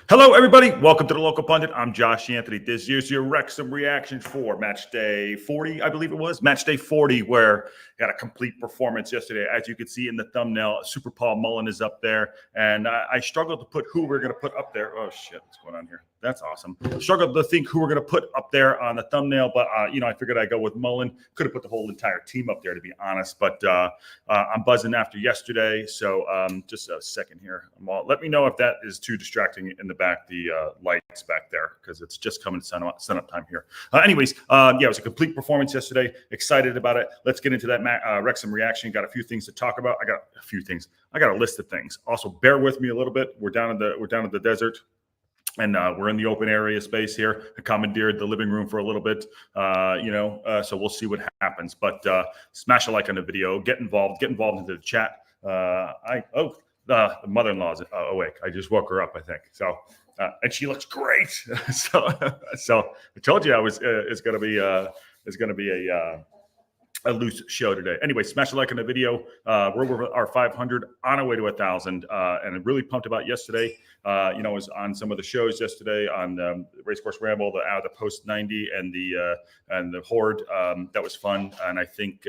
Hello, everybody. Welcome to the Local Pundit. I'm Josh Anthony. This year's your Wrexham reaction for match day 40, I believe it was. Match day 40, where got a complete performance yesterday. As you can see in the thumbnail, Super Paul Mullin is up there. And I struggled to put who we're going to put up there. Oh, shit. What's going on here? That's awesome. Struggled to think who we're going to put up there on the thumbnail. But, I figured I'd go with Mullin. Could have put the whole entire team up there, to be honest. But I'm buzzing after yesterday. So just a second here. Let me know if that is too distracting in the back, the lights back there, because it's just coming sun up time here. Anyways, it was a complete performance yesterday. Excited about it. Let's get into that Wrexham reaction. Got a few things to talk about. I got a few things. I got a list of things. Also, bear with me a little bit. We're down in the desert. And we're in the open area space here. I commandeered the living room for a little bit, so we'll see what happens. But smash a like on the video. Get involved into the chat. The mother-in-law is awake. I just woke her up, I think. So, and she looks great. so I told you it's going to be a loose show today. Anyway, smash a like on the video. We're over our 500, on our way to 1,000, and I'm really pumped about yesterday. I was on some of the shows yesterday on Racecourse Ramble, the Post 90, and the Horde. That was fun, and I think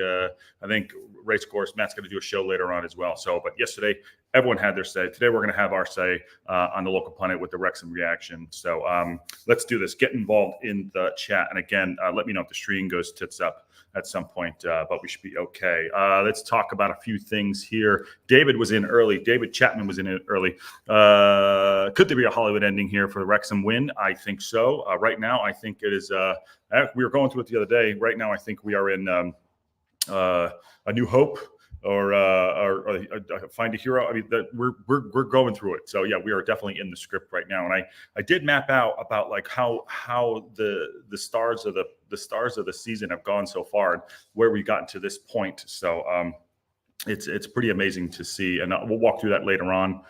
Racecourse Matt's going to do a show later on as well. So, but yesterday everyone had their say. Today we're going to have our say on the Local Pundit with the Wrexham reaction. So let's do this. Get involved in the chat, and again, let me know if the stream goes tits up at some point, but we should be okay. Let's talk about a few things here. David was in early. David Chapman was in it early. Could there be a Hollywood ending here for the Wrexham win? I think so. Right now, I think it is. We were going through it the other day. Right now, I think we are in A New Hope or Find a Hero. I mean, we're going through it. So yeah, we are definitely in the script right now. And I did map out about like how the stars of the season have gone so far and where we've gotten to this point. So it's pretty amazing to see, and we'll walk through that later on.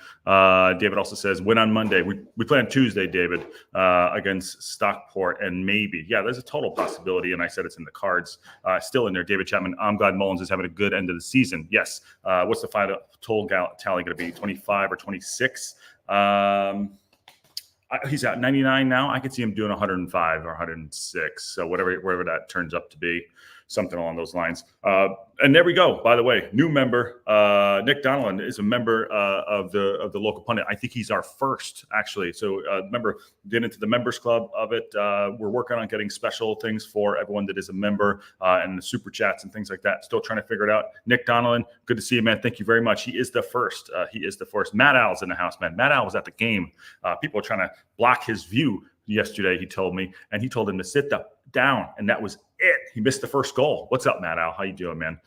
David also says, win on Monday. We play on Tuesday, David, against Stockport, and maybe, there's a total possibility, and I said it's in the cards. Still in there, David Chapman. I'm glad Mullins is having a good end of the season. Yes. What's the final total tally going to be? 25 or 26? He's at 99 now. I could see him doing 105 or 106. So whatever that turns up to be, something along those lines. And there we go. By the way, new member, Nick Donaldson is a member of the Local Pundit. I think he's our first, actually. So member, get into the members club of it. We're working on getting special things for everyone that is a member and the super chats and things like that. Still trying to figure it out. Nick Donaldson, good to see you, man. Thank you very much. He is the first. Matt Al's in the house, man. Matt Al was at the game. People are trying to block his view yesterday, he told me, and he told him to sit down, and that was it. He missed the first goal. What's up, Matt Al? How you doing, man?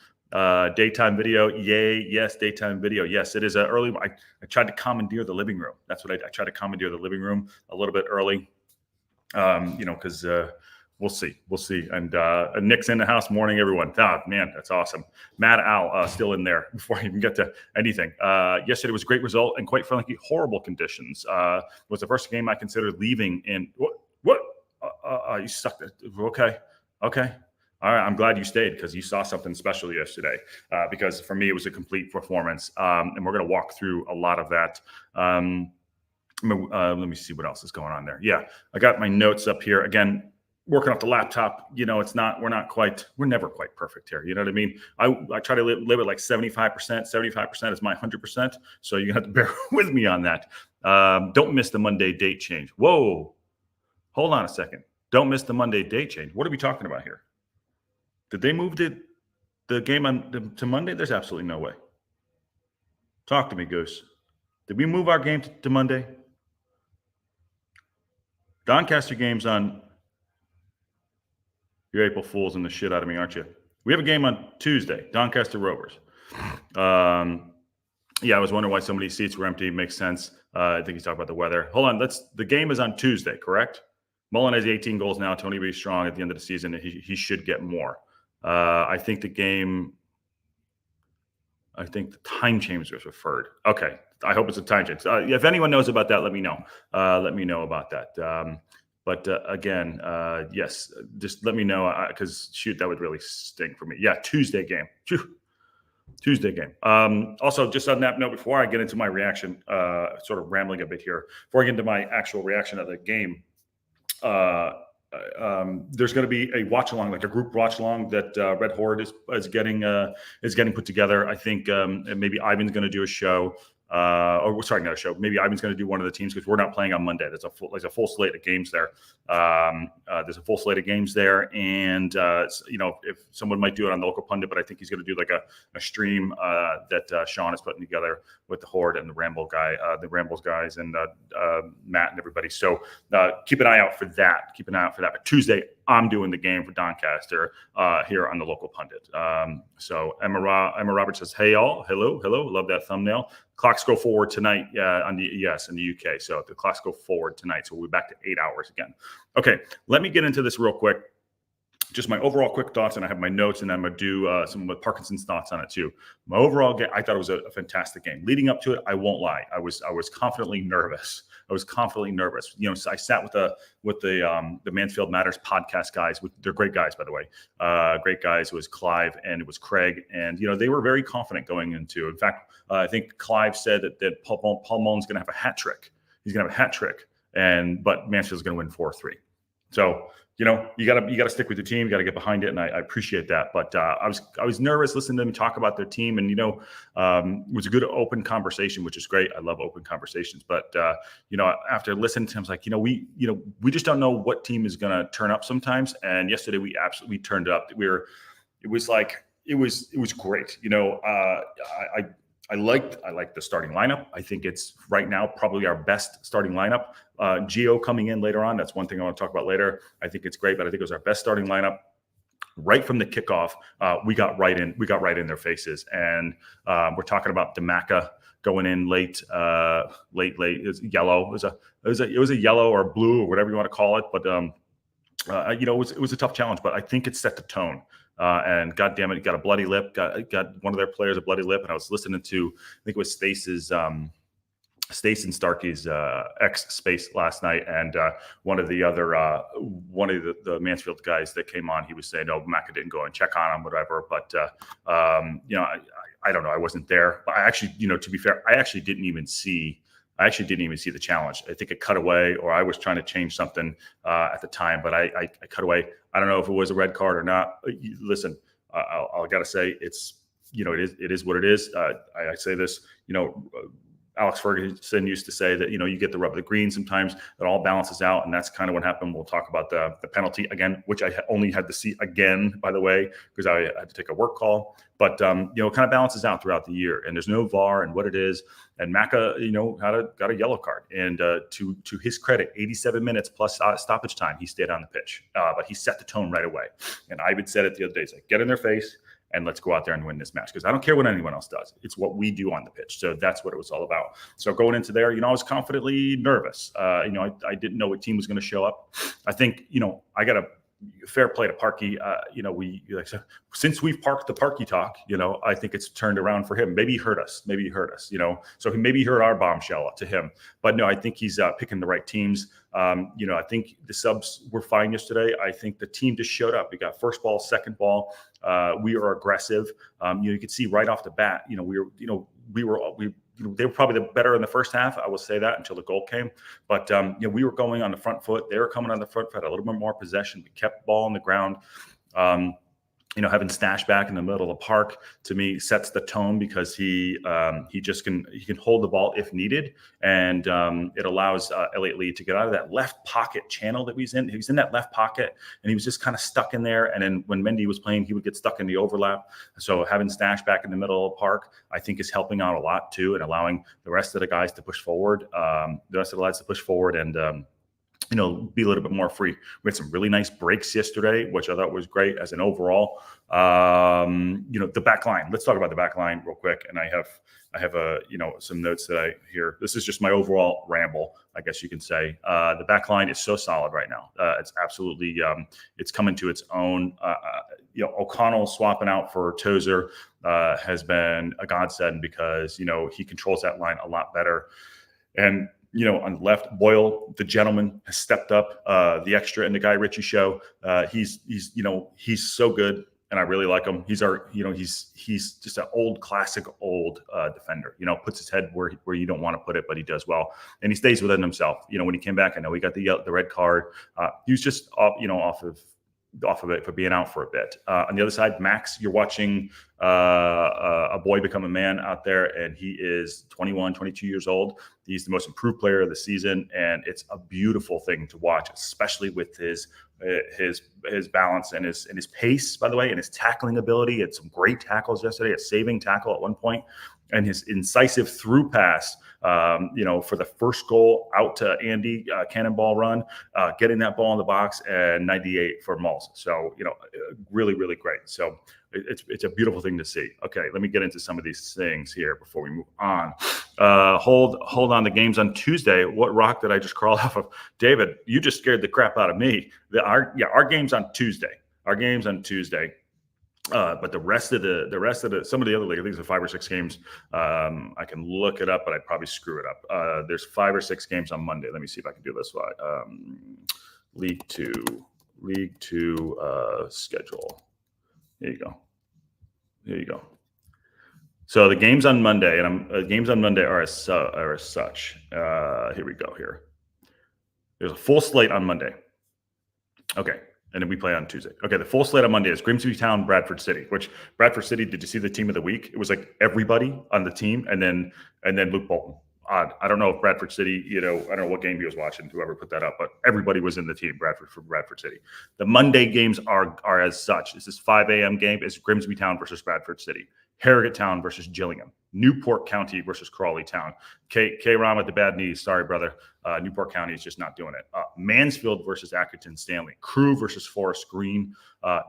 Daytime video, yay. Yes, daytime video. Yes, it is early. I tried to commandeer the living room. That's what I tried to commandeer the living room a little bit early, because we'll see. And Nick's in the house. Morning, everyone. Man, that's awesome. Matt Al still in there before I even get to anything. Yesterday was a great result, and quite frankly, horrible conditions. Was the first game I considered leaving in. What? You sucked it. Okay. All right. I'm glad you stayed because you saw something special yesterday. Because for me, it was a complete performance. And we're going to walk through a lot of that. Let me see what else is going on there. Yeah, I got my notes up here again. Working off the laptop, we're never quite perfect here. You know what I mean? I try to live at like 75%. 75% is my 100%. So you're gonna have to bear with me on that. Don't miss the Monday date change. Whoa, hold on a second. Don't miss the Monday date change. What are we talking about here? Did they move the game to Monday? There's absolutely no way. Talk to me, Goose. Did we move our game to Monday? Doncaster game's on. You're April Fools and the shit out of me, aren't you? We have a game on Tuesday, Doncaster Rovers. I was wondering why so many seats were empty. Makes sense. I think he's talking about the weather. Hold on. The game is on Tuesday, correct? Mullin has 18 goals now. Tony B. Strong at the end of the season. He should get more. I think the time change was referred. Okay. I hope it's a time change. If anyone knows about that, let me know. Let me know about that. But again, yes, just let me know because shoot, that would really stink for me. Yeah, Tuesday game. Tuesday game. Also, just on that note, before I get into my reaction, sort of rambling a bit here, before I get into my actual reaction of the game, there's going to be a watch along, like a group watch along that Red Horde is getting put together. I think and maybe Ivan's going to do a show. Or sorry, not a show. Maybe Ivan's going to do one of the teams because we're not playing on Monday. There's a full slate of games there. There's a full slate of games there, and if someone might do it on the local pundit, but I think he's going to do like a stream that Sean is putting together with the Horde and the Rambles guys, and Matt and everybody. So keep an eye out for that. But Tuesday, I'm doing the game for Doncaster here on the local pundit. So Emma Roberts says, "Hey all, hello, love that thumbnail." Clocks go forward tonight in the UK. So the clocks go forward tonight. So we'll be back to 8 hours again. Okay, let me get into this real quick. Just my overall quick thoughts, and I have my notes, and I'm going to do some of Parkinson's thoughts on it too. My overall game, I thought it was a fantastic game. Leading up to it, I won't lie, I was confidently nervous. I sat with the Mansfield Matters podcast guys. They're great guys, by the way. Great guys. It was Clive and it was Craig, and they were very confident going into. In fact, I think Clive said that Paul Mullin's going to have a hat trick. He's going to have a hat trick, but Mansfield's going to win 4-3. So you gotta stick with the team. You gotta get behind it, and I appreciate that. But I was nervous listening to them talk about their team, and it was a good open conversation, which is great. I love open conversations. But after listening to him, I was like, we just don't know what team is gonna turn up sometimes. And yesterday we absolutely turned up. It was great. I like the starting lineup. I think it's right now probably our best starting lineup. Gio coming in later on, that's one thing I want to talk about later. I think it's great, but I think it was our best starting lineup. Right from the kickoff, we got right in their faces, and we're talking about Damaka going in late. It was yellow. It was a yellow or blue or whatever you want to call it, but it was a tough challenge. But I think it set the tone. And God damn it, he got a bloody lip. Got one of their players a bloody lip, and I was listening to, I think it was Stace and Starkey's X space last night, and one of the Mansfield guys that came on, he was saying, "No, Macca didn't go and check on him, whatever." But I don't know, I wasn't there. But I actually, to be fair, I actually didn't even see the challenge. I think it cut away, or I was trying to change something at the time, but I cut away. I don't know if it was a red card or not. Listen, I got to say, it's, it is what it is. I say this, Alex Ferguson used to say that, you get the rub of the green sometimes. It all balances out, and that's kind of what happened. We'll talk about the penalty again, which I only had to see again, by the way, because I had to take a work call. But, it kind of balances out throughout the year, and there's no VAR and what it is. And Macca, got a yellow card. And to his credit, 87 minutes plus stoppage time, he stayed on the pitch. But he set the tone right away. And Ivan said it the other day, he's like, get in their face and let's go out there and win this match. Because I don't care what anyone else does. It's what we do on the pitch. So that's what it was all about. So going into there, I was confidently nervous. I didn't know what team was going to show up. I think, I got a fair play to Parky. Since we've parked the Parky talk, I think it's turned around for him. Maybe he heard us. So maybe he heard our bombshell to him. But no, I think he's picking the right teams. I think the subs were fine yesterday. I think the team just showed up. We got first ball, second ball. We are aggressive. You could see right off the bat. They were probably the better in the first half. I will say that until the goal came. But we were going on the front foot. They were coming on the front foot, a little bit more possession. We kept the ball on the ground. Having Stash back in the middle of the park, to me, sets the tone, because he can hold the ball if needed, and it allows Elliot Lee to get out of that left pocket channel that he's in. He was in that left pocket, and he was just kind of stuck in there. And then when Mendy was playing, he would get stuck in the overlap. So having Stash back in the middle of the park, I think, is helping out a lot too, and allowing the rest of the guys to push forward. And be a little bit more free. We had some really nice breaks yesterday, which I thought was great as an overall. The back line. Let's talk about the back line real quick. And I have some notes that I hear. This is just my overall ramble, I guess you can say. The back line is so solid right now. It's absolutely, it's coming to its own. O'Connell swapping out for Tozer has been a godsend, because, he controls that line a lot better. And, on the left, Boyle, the gentleman, has stepped up. The extra in the Guy Ritchie show. He's so good. and I really like him. He's he's just an classic defender. Puts his head where you don't want to put it, but he does well, and he stays within himself. When he came back, I know he got the red card. He was just off of it for being out for a bit. On the other side, Max, you're watching a boy become a man out there, and he is 21, 22 years old. He's the most improved player of the season, and it's a beautiful thing to watch, especially with his balance and his pace, by the way, and his tackling ability. He had some great tackles yesterday, a saving tackle at one point, and his incisive through pass, for the first goal out to Andy, cannonball run, getting that ball in the box, and 98 for Mulls. So, really, really great. So it's a beautiful thing to see. Okay, let me get into some of these things here before we move on. Hold on. The game's on Tuesday. What rock did I just crawl off of? David, you just scared the crap out of me. Our game's on Tuesday. Our game's on Tuesday. But the rest of some of the other league, I think there's 5 or 6 games. I can look it up, but I'd probably screw it up. There's 5 or 6 games on Monday. Let me see if I can do this. League Two schedule. There you go. So the games on Monday, are as such. Here we go. Here, there's a full slate on Monday. Okay. And then we play on Tuesday. Okay, the full slate on Monday is Grimsby Town, Bradford City. Which Bradford City? Did you see the team of the week? It was like everybody on the team, and then Luke Bolton. Odd. I don't know if Bradford City. I don't know what game he was watching. Whoever put that up, but everybody was in the team. Bradford City. The Monday games are as such. This is 5 a.m. game. It's Grimsby Town versus Bradford City. Harrogate Town versus Gillingham. Newport County versus Crawley Town. Cae Ras with the bad knees. Sorry, brother. Newport County is just not doing it. Mansfield versus Accrington Stanley. Crewe versus Forest Green.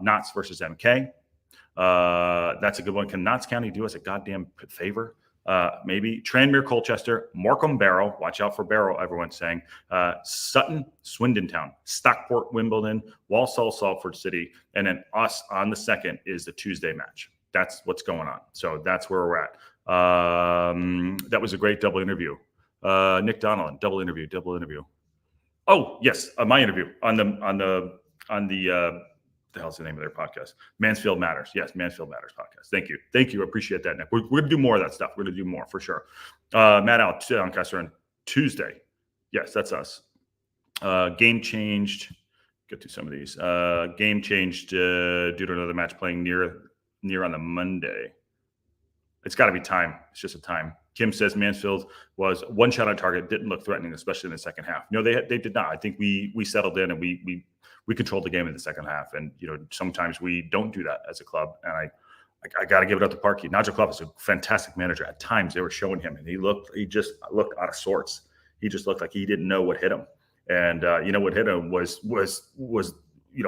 Notts versus MK. That's a good one. Can Notts County do us a goddamn favor? Maybe. Tranmere Colchester. Morecambe Barrow. Watch out for Barrow, everyone's saying. Sutton, Swindon Town. Stockport, Wimbledon. Walsall, Salford City. And then us on the 2nd is the Tuesday match. That's what's going on. So that's where we're at. That was a great double interview. Nick Donnellan, double interview. Oh yes, my interview on the hell's the name of their podcast? Mansfield Matters. Yes, Mansfield Matters podcast. Thank you. Appreciate that, Nick. We're gonna do more of that stuff. We're gonna do more for sure. Matt out to Doncaster on Tuesday. Yes, that's us. Game changed. Get to some of these. Game changed due to another match playing near on the Monday. It's got to be time. It's just a time. Kim says Mansfield was one shot on target, didn't look threatening, especially in the second half. No, they did not. I think we settled in and we controlled the game in the second half. And sometimes we don't do that as a club. And I got to give it up to Parky. Nigel Clough is a fantastic manager. At times they were showing him, and he just looked out of sorts. He just looked like he didn't know what hit him. And what hit him was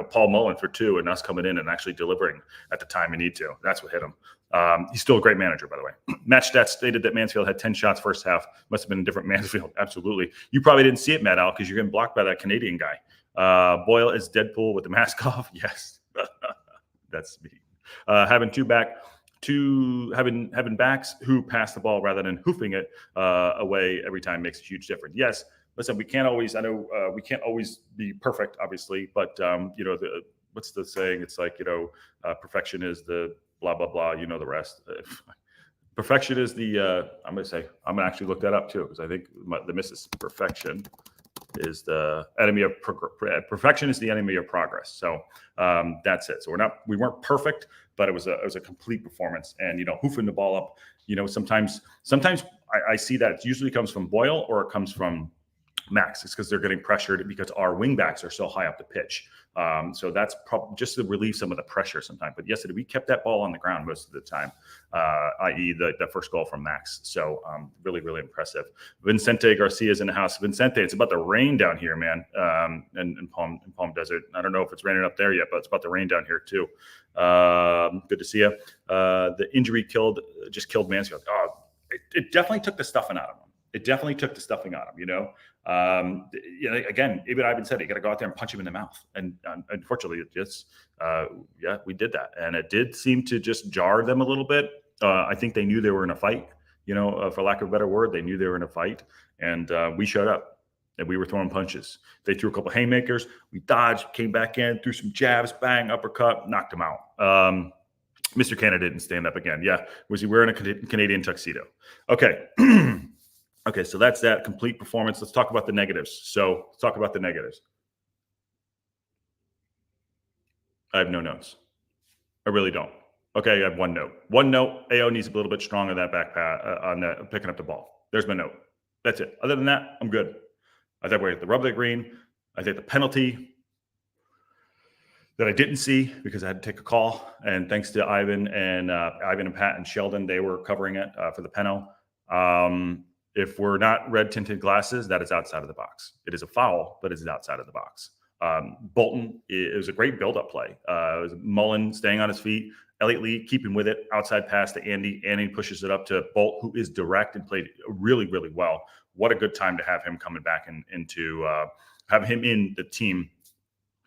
Paul Mullin for 2 and us coming in and actually delivering at the time we need to. That's what hit him. He's still a great manager, by the way. Match stats stated that Mansfield had 10 shots first half. Must have been a different Mansfield. Absolutely. You probably didn't see it, Matt Al, because you're getting blocked by that Canadian guy. Boyle is Deadpool with the mask off. Yes. That's me. Having backs who pass the ball rather than hoofing it away every time makes a huge difference. Yes. Listen, we can't always be perfect, obviously, but what's the saying? It's like, perfection is the blah, blah, blah, the rest. Perfection is the, I'm going to actually look that up too, because I think the missus perfection is the enemy of perfection is the enemy of progress. So that's it. So we weren't perfect, but it was a complete performance. And hoofing the ball up. Sometimes I see that it usually comes from Boyle or it comes from Max. It's because they're getting pressured because our wing backs are so high up the pitch. So that's just to relieve some of the pressure sometimes. But yesterday we kept that ball on the ground most of the time, i.e. the first goal from Max. So really, really impressive. Vicente Garcia's in the house. Vicente, it's about to rain down here, man, in Palm Desert. I don't know if it's raining up there yet, but it's about to rain down here too. Good to see you. The injury just killed Mansfield. Oh, it definitely took the stuffing out of him. Again, even Ivan said it, you got to go out there and punch him in the mouth. And unfortunately, we did that. And it did seem to just jar them a little bit. I think they knew they were in a fight, for lack of a better word, they knew they were in a fight. And we showed up and we were throwing punches. They threw a couple haymakers. We dodged, came back in, threw some jabs, bang, uppercut, knocked them out. Mr. Canada didn't stand up again. Yeah. Was he wearing a Canadian tuxedo? Okay. Okay. So that's that complete performance. Let's talk about the negatives. So let's talk about the negatives. I have no notes. I really don't. Okay. I have one note. One note. AO needs a little bit strong on that back pass, on that picking up the ball. There's my note. That's it. Other than that, I'm good. I thought we had the rub of the green. I think the penalty that I didn't see because I had to take a call. And thanks to Ivan and Pat and Sheldon, they were covering it for the penalty. If we're not red tinted glasses, that is outside of the box. It is a foul, but it is outside of the box. Bolton, it was a great build-up play. It was Mullin staying on his feet. Elliott Lee keeping with it. Outside pass to Andy. Andy pushes it up to Bolt, who is direct and played really, really well. What a good time to have him coming back into have him in the team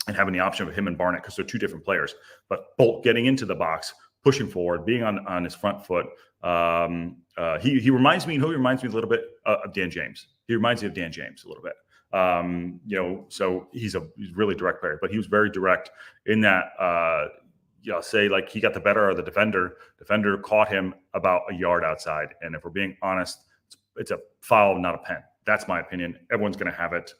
and having the option of him and Barnett because they're two different players. But Bolt getting into the box, pushing forward, being on his front foot. He reminds me. Who reminds me a little bit of Dan James. He reminds me of Dan James a little bit. So he's really direct player, but he was very direct in that. Say like he got the better of the defender. Defender caught him about a yard outside, and if we're being honest, it's a foul, not a pen. That's my opinion. Everyone's going to have it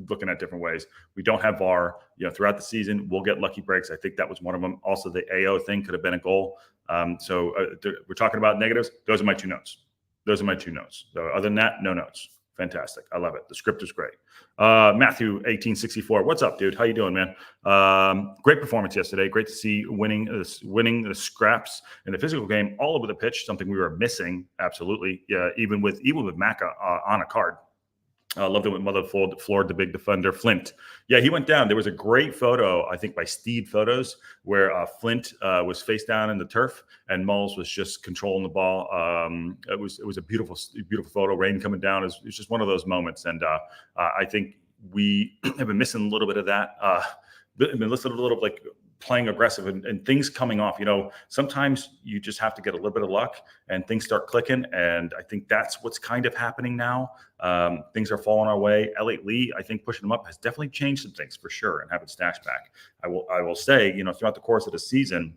looking at different ways. We don't have VAR. Throughout the season, we'll get lucky breaks. I think that was one of them. Also, the AO thing could have been a goal. We're talking about negatives. Those are my two notes. So other than that, no notes. Fantastic. I love it. The script is great. Matthew 1864. What's up, dude? How you doing, man? Great performance yesterday. Great to see winning the scraps in the physical game all over the pitch. Something we were missing. Absolutely. Yeah. Even with Maka on a card. Loved it when Mother floored the big defender, Flint. Yeah, he went down. There was a great photo, I think, by Steed Photos, where Flint was face down in the turf and Mulls was just controlling the ball. It was a beautiful photo. Rain coming down. It was just one of those moments. And I think we have been missing a little bit of that. Been listening a little like playing aggressive and things coming off. Sometimes you just have to get a little bit of luck and things start clicking. And I think that's what's kind of happening now. Things are falling our way. Elliott Lee, I think pushing him up has definitely changed some things for sure and having Stash back. I will say, throughout the course of the season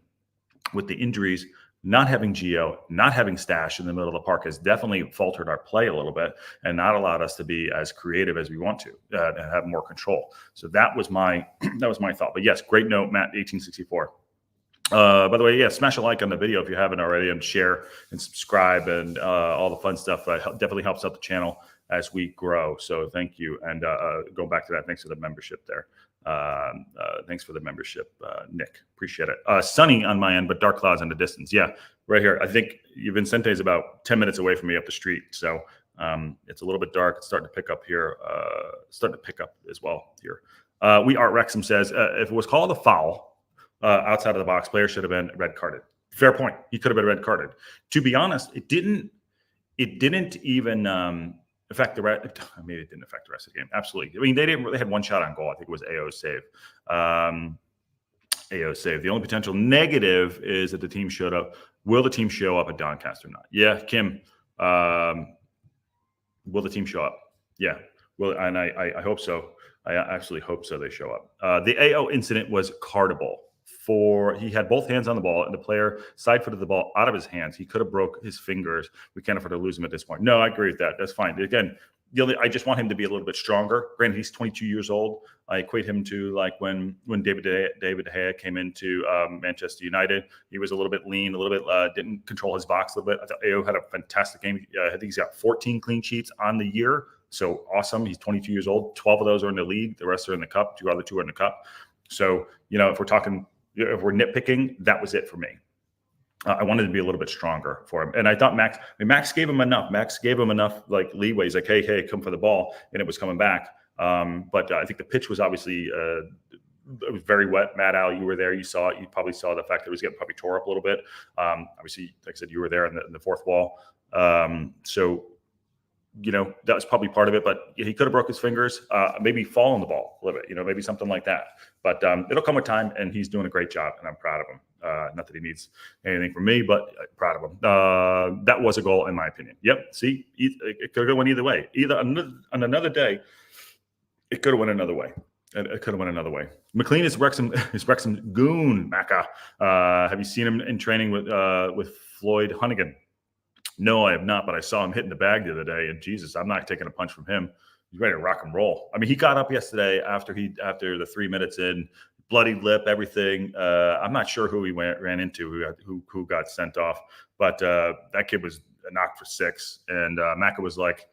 with the injuries, not having Gio, not having Stash in the middle of the park has definitely faltered our play a little bit and not allowed us to be as creative as we want to and have more control. So that was my thought. But yes, great note, Matt 1864. By the way, yeah, smash a like on the video if you haven't already, and share and subscribe and all the fun stuff. Definitely helps out the channel as we grow. So thank you. And going back to that, thanks for the membership there. Thanks for the membership, Nick. Appreciate it. Sunny on my end, but dark clouds in the distance. Yeah, right here. I think Vincente is about 10 minutes away from me up the street. So it's a little bit dark. It's starting to pick up here. Starting to pick up as well here. We Art Wrexham says, if it was called a foul outside of the box, player should have been red carded. Fair point. He could have been red carded. To be honest, it didn't even affect the rest. Maybe it didn't affect the rest of the game. Absolutely. I mean, they had one shot on goal. I think it was AO's save. AO's save. The only potential negative is that the team showed up. Will the team show up at Doncaster or not? Yeah, Kim. Will the team show up? Yeah. Well, and I hope so. I actually hope so. They show up. The AO incident was cardable. He had both hands on the ball and the player side-footed the ball out of his hands. He could have broke his fingers. We can't afford to lose him at this point. No, I agree with that. That's fine. Again, I just want him to be a little bit stronger. Granted, he's 22 years old. I equate him to like when David De Gea came into Manchester United. He was a little bit lean, a little bit didn't control his box a little bit. I thought AO had a fantastic game. I think he's got 14 clean sheets on the year. So awesome. He's 22 years old. 12 of those are in the league. The rest are in the cup. Two are in the cup. So, if we're nitpicking, that was it for me. I wanted to be a little bit stronger for him. And I thought Max gave him enough. Max gave him enough like leeway. He's like, hey, come for the ball. And it was coming back. But I think the pitch was obviously, it was very wet. Matt Al, you were there. You saw it. You probably saw the fact that it was getting probably tore up a little bit. Obviously, like I said, you were there in the fourth wall. So, that was probably part of it, but he could have broke his fingers, maybe fall on the ball a little bit, maybe something like that. But it'll come with time, and he's doing a great job, and I'm proud of him. Not that he needs anything from me, but proud of him. That was a goal, in my opinion. Yep. See, it could have went either way. Either on another day, it could have went another way. It could have went another way. McLean is Wrexham goon, Macca. Have you seen him in training with Floyd Hunnigan? No, I have not, but I saw him hitting the bag the other day, and Jesus, I'm not taking a punch from him. He's ready to rock and roll. I mean, he got up yesterday after the 3 minutes in, bloody lip, everything. I'm not sure who he ran into, who got sent off, but that kid was knocked for 6, and Macca was like,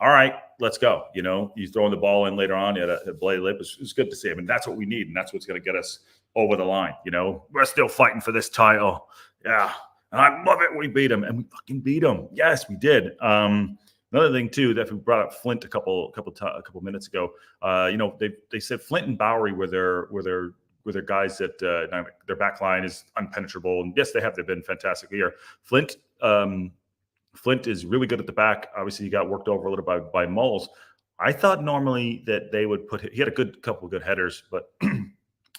all right, let's go. You know, he's throwing the ball in later on. He had a bloody lip. It was good to see. I mean, that's what we need, and that's what's going to get us over the line. You know, we're still fighting for this title. Yeah. And I love it when we beat him, and we fucking beat him. Yes, we did. Another thing too, that we brought up Flint a couple minutes ago. You know, they said Flint and Bowery were their guys that their back line is unpenetrable, and yes, they've been fantastic here. Flint is really good at the back. Obviously, he got worked over a little by Mulls. I thought normally that they would he had a couple of good headers, but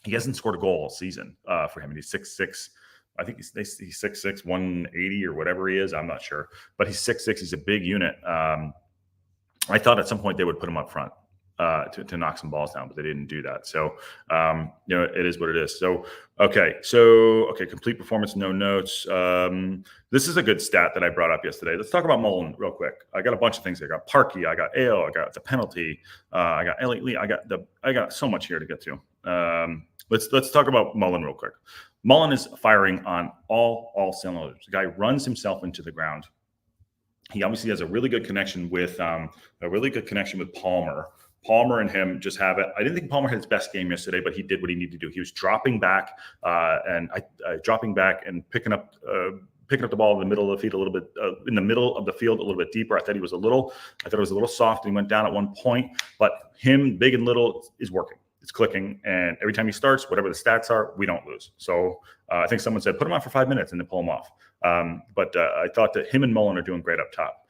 he hasn't scored a goal all season for him, and he's 6'6". I think he's 6'6", 180 or whatever he is. I'm not sure, but he's 6'6". He's a big unit. I thought at some point they would put him up front to knock some balls down, but they didn't do that. So, you know, it is what it is. So, okay. Complete performance, no notes. This is a good stat that I brought up yesterday. Let's talk about Mullin real quick. I got a bunch of things. I got Parky, I got AO, I got the penalty, I got Elliot Lee. I got so much here to get to. Let's talk about Mullin real quick. Mullin is firing on all cylinders. The guy runs himself into the ground. He obviously has a really good connection with Palmer. Palmer and him just have it. I didn't think Palmer had his best game yesterday, but he did what he needed to do. He was dropping back and picking up the ball in the middle of the field a little bit, in the middle of the field a little bit deeper. I thought it was a little soft, and he went down at one point. But him, big and little, is working. It's clicking, and every time he starts, whatever the stats are, we don't lose. So I think someone said, put him on for 5 minutes and then pull him off. But I thought that him and Mullin are doing great up top.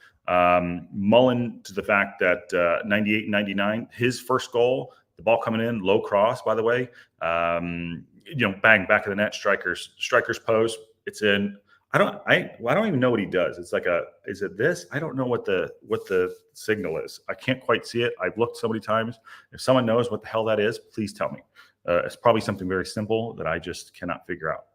Mullin, to the fact that 98 and 99, his first goal, the ball coming in, low cross, by the way, you know, bang, back of the net, strikers post, it's in. I don't even know what he does. It's like is it this? I don't know what the signal is. I can't quite see it. I've looked so many times. If someone knows what the hell that is, please tell me. It's probably something very simple that I just cannot figure out.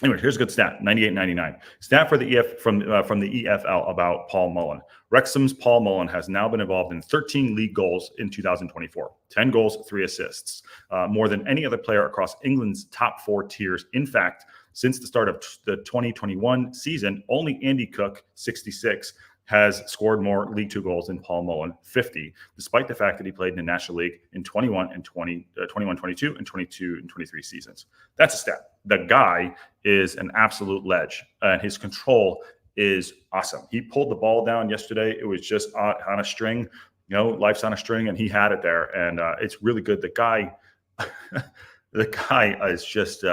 Anyway, here's a good stat, 98-99. Stat for the from the EFL about Paul Mullin. Wrexham's Paul Mullin has now been involved in 13 league goals in 2024, 10 goals, 3 assists, more than any other player across England's top 4 tiers. In fact, since the start of the 2021 season, only Andy Cook, 66, has scored more League 2 goals than Paul Mullin, 50, despite the fact that he played in the National League in 21 and 22 and 22 and 23 seasons. That's a stat. The guy is an absolute ledge, and his control is awesome. He pulled the ball down yesterday. It was just on a string, you know, life's on a string, and he had it there, and it's really good. The guy is just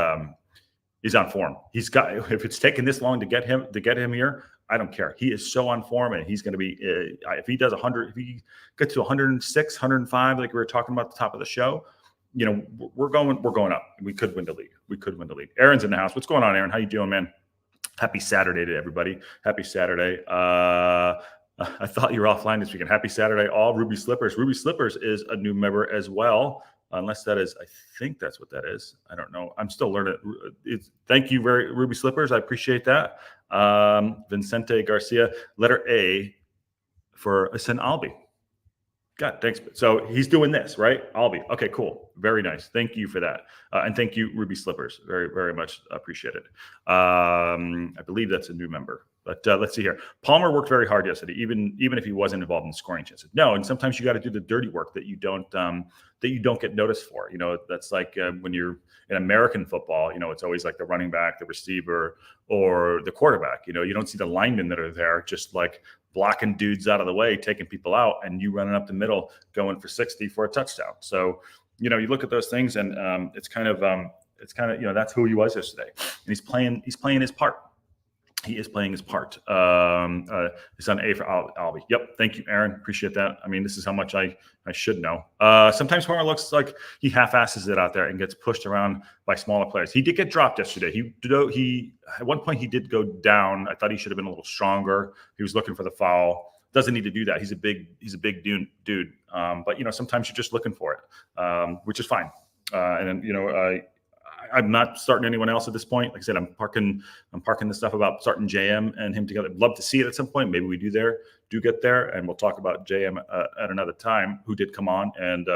he's on form. He's got, if it's taken this long to get him here, I don't care. He is so on form, and he's going to be, if he does 100, if he gets to 106, 105, like we were talking about at the top of the show, you know, we're going up. We could win the league. Aaron's in the house. What's going on, Aaron? How you doing, man? Happy Saturday to everybody. Happy Saturday. I thought you were offline this weekend. Happy Saturday, all. Ruby Slippers. Ruby Slippers is a new member as well. Unless that is, I think that's what that is. I don't know. I'm still learning. Thank you, Ruby Slippers. I appreciate that. Vincente Garcia, letter A for Asen Albi. God, thanks. So he's doing this, right? Albi. Okay, cool. Very nice. Thank you for that. And thank you, Ruby Slippers. Very, very much appreciated. I believe that's a new member. But let's see here. Palmer worked very hard yesterday, even if he wasn't involved in scoring chances. No, and sometimes you got to do the dirty work that you don't get noticed for. You know, that's like when you're in American football. You know, it's always like the running back, the receiver, or the quarterback. You know, you don't see the linemen that are there just like blocking dudes out of the way, taking people out, and you running up the middle, going for 60 for a touchdown. So, you know, you look at those things, and it's kind of you know, that's who he was yesterday, and he's playing his part. He is playing his part. It's on A for Albie. Yep. Thank you, Aaron. Appreciate that. I mean, this is how much I should know. Sometimes Palmer looks like he half-asses it out there and gets pushed around by smaller players. He did get dropped yesterday. He at one point he did go down. I thought he should have been a little stronger. He was looking for the foul. Doesn't need to do that. He's a big dude. But sometimes you're just looking for it, which is fine. I'm not starting anyone else at this point. Like I said, I'm parking the stuff about starting JM and him together. I'd love to see it at some point. Maybe we do get there, and we'll talk about JM at another time, who did come on and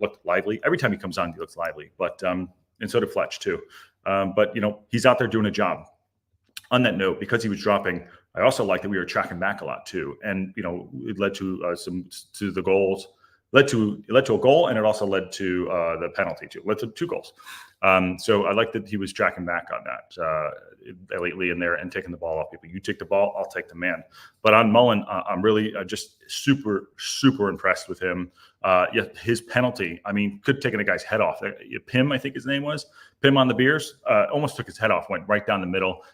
looked lively. Every time he comes on, he looks lively. But and so did Fletch too. But he's out there doing a job. On that note, because he was dropping, I also like that we were tracking back a lot too, and it led to the goals. Led to a goal, and it also led to the penalty too. Led to 2 goals. So I like that he was tracking back on that lately in there and taking the ball off people. You take the ball, I'll take the man. But on Mullin, I'm really just super impressed with him. His penalty, could have taken a guy's head off. Pim, I think his name was. Pim on the Beers, almost took his head off, went right down the middle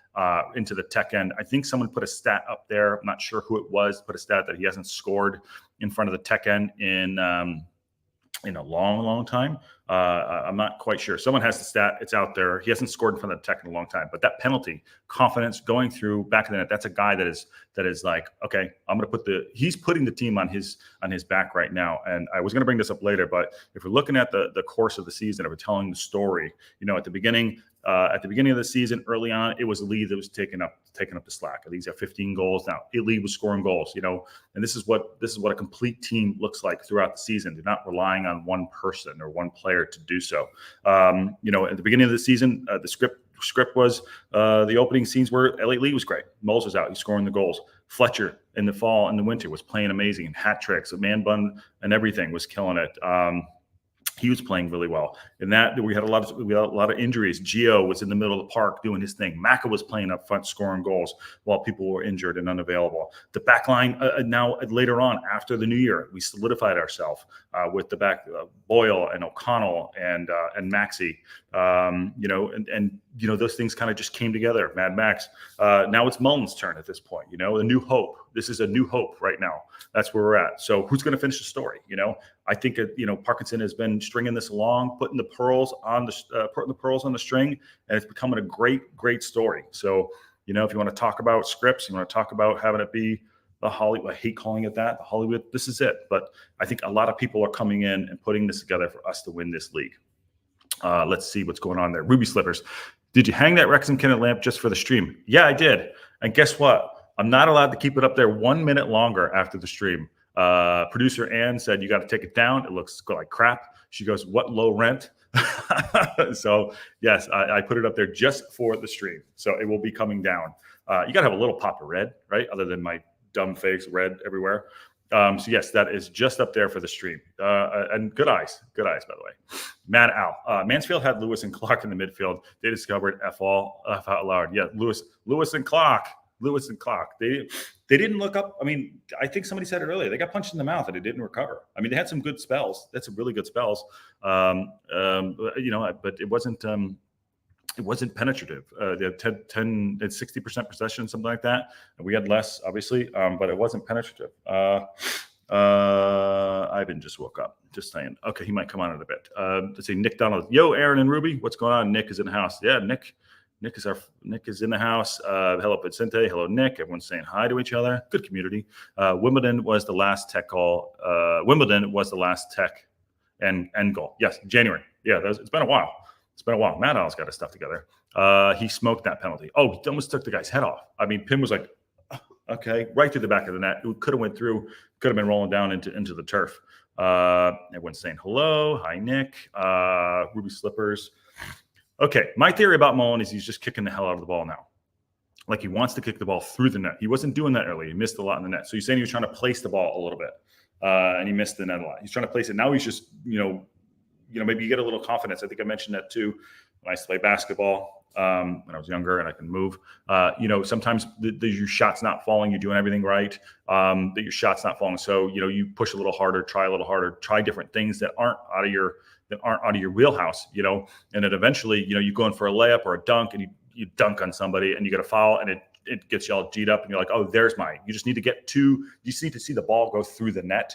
into the tech end. I think someone put a stat up there. I'm not sure who it was, put a stat that he hasn't scored in front of the tech end in a long time. I'm not quite sure. Someone has the stat. It's out there. He hasn't scored in front of the tech in a long time. But that penalty, confidence, going through back of the net, that's a guy that is like, okay, I'm going to he's putting the team on his back right now. And I was going to bring this up later, but if we're looking at the course of the season, if we're telling the story, at the beginning of the season, early on, it was Lee that was taking up the slack. I think he's got 15 goals now. Lee was scoring goals, and this is what a complete team looks like throughout the season. They're not relying on one person or one player to do so. At the beginning of the season, the script was the opening scenes where Elliot Lee was great. Moles was out. He's scoring the goals. Fletcher in the fall and the winter was playing amazing. Hat tricks, a man bun and everything, was killing it. He was playing really well. In that, we had a lot of injuries. Gio was in the middle of the park doing his thing. Maka was playing up front, scoring goals while people were injured and unavailable. The back line, now later on, after the new year, we solidified ourselves with the back, Boyle and O'Connell and Maxey. Those things kind of just came together. Mad Max. Now it's Mullin's turn at this point. A new hope. This is a new hope right now. That's where we're at. So who's going to finish the story? I think Parkinson has been stringing this along, putting the pearls on the string, and it's becoming a great story. So if you want to talk about scripts, you want to talk about having it be the Hollywood. I hate calling it that. The Hollywood. This is it. But I think a lot of people are coming in and putting this together for us to win this league. Let's see what's going on there. Ruby Slippers. Did you hang that Wrexham Kennett lamp just for the stream? Yeah, I did. And guess what? I'm not allowed to keep it up there 1 minute longer after the stream. Producer Ann said, you got to take it down. It looks like crap. She goes, what low rent? So yes, I put it up there just for the stream. So it will be coming down. You got to have a little pop of red, right? Other than my dumb face red everywhere. So yes, that is just up there for the stream. And good eyes, by the way. Mad Al. Mansfield had Lewis and Clough in the midfield. They discovered F out loud. Yeah, Lewis and Clough. They didn't look up. I think somebody said it earlier. They got punched in the mouth and it didn't recover. They had some good spells. That's some really good spells. But it wasn't. It wasn't penetrative. They had 60% possession, something like that. And we had less, obviously, but it wasn't penetrative. Ivan just woke up. Just saying. Okay, he might come on in a bit. Let's see. Nick Donald. Yo, Aaron and Ruby. What's going on? Nick is in the house. Yeah, Nick is in the house. Hello, Vicente. Hello, Nick. Everyone's saying hi to each other. Good community. Wimbledon was the last tech call. Wimbledon was the last tech end goal. Yes, January. Yeah, it's been a while. Matt Al's got his stuff together. He smoked that penalty. Oh, he almost took the guy's head off. Pim was like, okay, right through the back of the net. It could have went through, could have been rolling down into the turf. Everyone's saying hello. Hi, Nick. Ruby Slippers. Okay, my theory about Mullin is he's just kicking the hell out of the ball now. Like he wants to kick the ball through the net. He wasn't doing that early. He missed a lot in the net. So you're saying he was trying to place the ball a little bit, and he missed the net a lot. He's trying to place it. Now he's just, maybe you get a little confidence. I think I mentioned that too when I used to play basketball when I was younger and I can move. Sometimes your shot's not falling. You're doing everything right, that your shot's not falling. So, you push a little harder, try different things that aren't out of your wheelhouse, and then eventually, you go in for a layup or a dunk and you dunk on somebody and you get a foul and it gets you all G'd up and you're like, oh, there's mine. You just need to see the ball go through the net,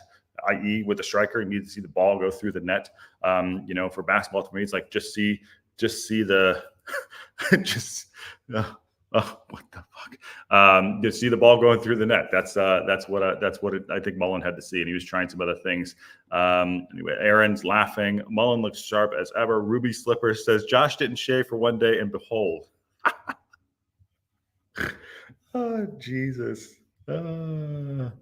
i.e. with the striker, you need to see the ball go through the net. For basketball, to me, it's like, just see the, Oh, what the fuck! You see the ball going through the net. That's what I think Mullin had to see, and he was trying some other things. Anyway, Aaron's laughing. Mullin looks sharp as ever. Ruby Slippers says Josh didn't shave for one day, and behold. Oh Jesus! Oh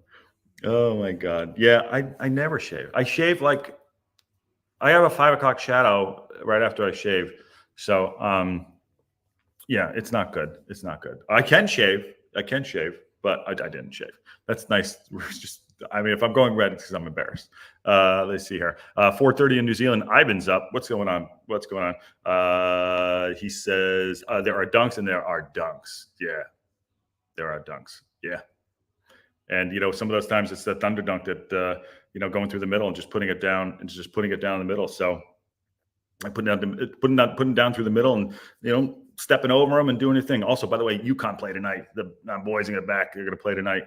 my God! Yeah, I never shave. I shave like I have a 5 o'clock shadow right after I shave, so yeah, it's not good. It's not good. I can shave, but I didn't shave. That's nice. I mean, if I'm going red, it's because I'm embarrassed. Let's see here. 4:30 in New Zealand. Ivan's up. What's going on? He says there are dunks and there are dunks. Yeah, there are dunks. Yeah. And, some of those times it's the thunder dunk that, going through the middle and just putting it down in the middle. So I putting down through the middle and, stepping over them and doing your thing. Also, by the way, UConn play tonight. The boys in the back, they're going to play tonight.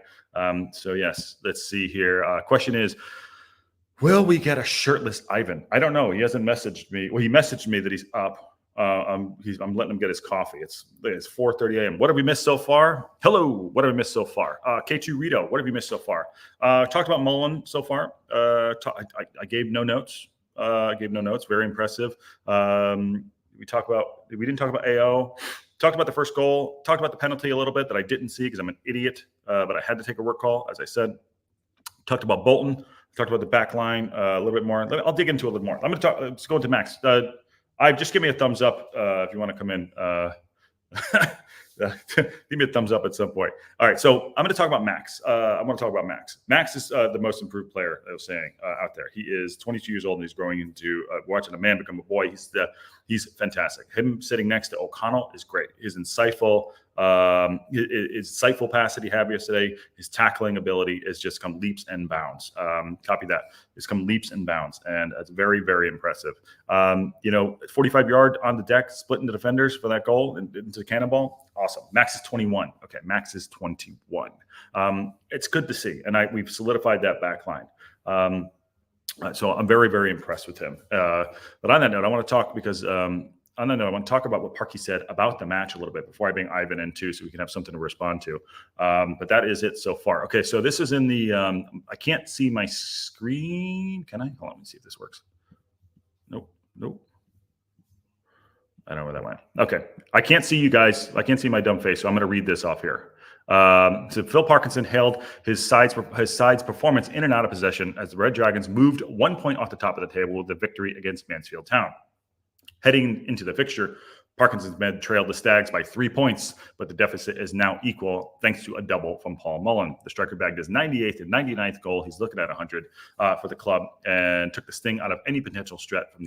So yes, let's see here. Question is, will we get a shirtless Ivan? I don't know. He hasn't messaged me. Well, he messaged me that he's up. I'm letting him get his coffee. It's 4:30 a.m. What have we missed so far? Hello. What have we missed so far? K2 Rito. What have we missed so far? Talked about Mullin so far. I gave no notes. Very impressive. We didn't talk about AO. Talked about the first goal. Talked about the penalty a little bit that I didn't see because I'm an idiot. But I had to take a work call, as I said. Talked about Bolton. Talked about the back line a little bit more. I'll dig into a little more. I'm going to talk. Let's go into Max. Just give me a thumbs up if you want to come in. Give me a thumbs up at some point. All right, so I'm going to talk about Max. I want to talk about Max. Max is the most improved player I was saying out there. He is 22 years old and he's growing into watching a man become a boy. He's fantastic. Him sitting next to O'Connell is great. His insightful pass that he had yesterday, his tackling ability is just come leaps and bounds. Copy that. It's come leaps and bounds, and it's very, very impressive. 45-yard on the deck, splitting the defenders for that goal into the cannonball. Awesome. Max is 21. Okay, Max is 21. It's good to see, and we've solidified that back line. So I'm very, very impressed with him. But on that note, I want to talk because I want to talk about what Parky said about the match a little bit before I bring Ivan in too, so we can have something to respond to. But that is it so far. Okay, so this is in the. I can't see my screen. Can I? Hold on, let me see if this works. Nope. I don't know where that went. Okay, I can't see you guys. I can't see my dumb face, so I'm going to read this off here. So Phil Parkinson hailed his side's performance in and out of possession as the Red Dragons moved 1 point off the top of the table with the victory against Mansfield Town. Heading into the fixture, Parkinson's men trailed the Stags by 3 points, but the deficit is now equal thanks to a double from Paul Mullin. The striker bagged his 98th and 99th goal. He's looking at 100 for the club and took the sting out of any potential threat from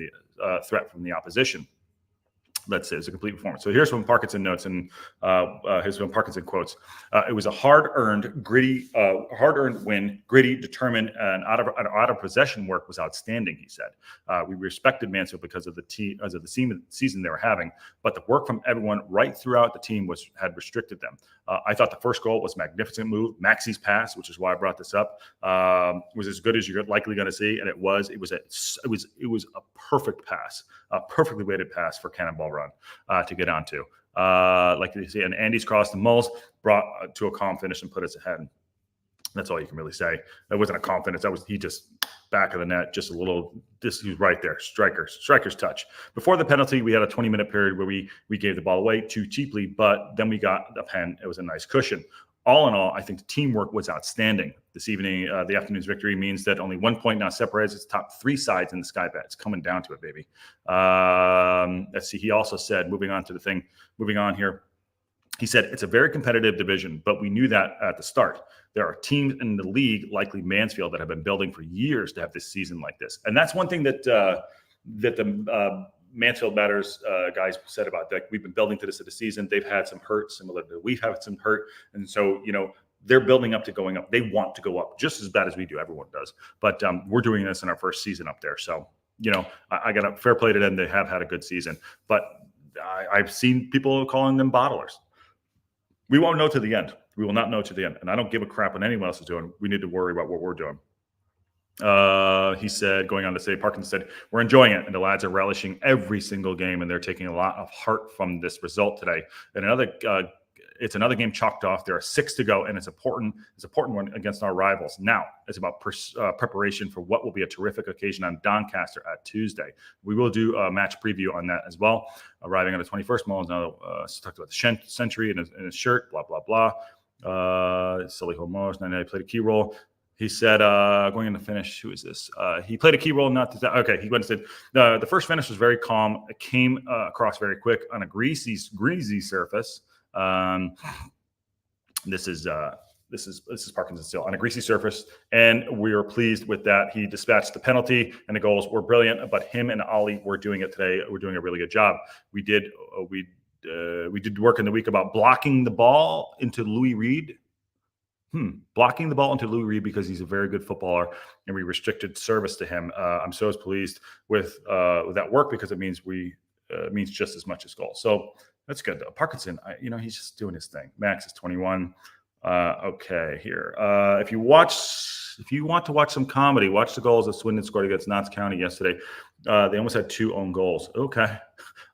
the opposition. Let's say it's a complete performance. So here's from Parkinson notes, and here's from Parkinson quotes. It was a hard-earned win, gritty, determined, and out of possession work was outstanding. He said, "We respected Mansfield because of the season they were having, but the work from everyone right throughout the team had restricted them. I thought the first goal was a magnificent move. Maxi's pass, which is why I brought this up, was as good as you're likely going to see, and it was a perfect pass, a perfectly weighted pass for Cannonball Run to get onto. Like you see, and Andy's cross the Mulls brought to a calm finish and put us ahead. That's all you can really say. That wasn't a calm finish. He just back of the net, just a little. He's right there. Striker's touch. Before the penalty, we had a 20-minute period where we gave the ball away too cheaply, but then we got the pen. It was a nice cushion. All in all, I think the teamwork was outstanding. This evening, the afternoon's victory means that only 1 point now separates its top 3 sides in the Sky Bet. It's coming down to it, baby. Let's see. He also said, moving on here, he said, it's a very competitive division, but we knew that at the start. There are teams in the league, likely Mansfield, that have been building for years to have this season like this. And that's one thing that the Mansfield Matters guys said about that. We've been building to this of the season. They've had some hurt, similar to we've had some hurt. And so, they're building up to going up. They want to go up just as bad as we do. Everyone does. But we're doing this in our first season up there. So, I got a fair play to them. They have had a good season. But I've seen people calling them bottlers. We won't know to the end. We will not know to the end. And I don't give a crap what anyone else is doing. We need to worry about what we're doing. He said, going on to say, Parkinson said, we're enjoying it, and the lads are relishing every single game, and they're taking a lot of heart from this result today. And another it's another game chalked off. There are 6 to go, and it's important. It's an important one against our rivals. Now it's about preparation for what will be a terrific occasion on Doncaster at Tuesday. We will do a match preview on that as well. Arriving on the 21st, Mullin's now talked about the century in his shirt. Blah blah blah. Sully Homos, 99 played a key role. He said, going into finish, who is this? He played a key role, not to, okay, he went and said, the first finish was very calm. It came across very quick on a greasy surface. This is Parkinson still on a greasy surface, and we were pleased with that. He dispatched the penalty, and the goals were brilliant, but him and Ollie were doing it today. We're doing a really good job. We did work in the week about blocking the ball into Louis Reed. Blocking the ball into Louis Reed because he's a very good footballer, and we restricted service to him. I'm so pleased with that work because it means means just as much as goals. So that's good. Parkinson, he's just doing his thing. Max is 21. Okay, here. If you want to watch some comedy, watch the goals that Swindon scored against Notts County yesterday. They almost had 2 own goals. Okay,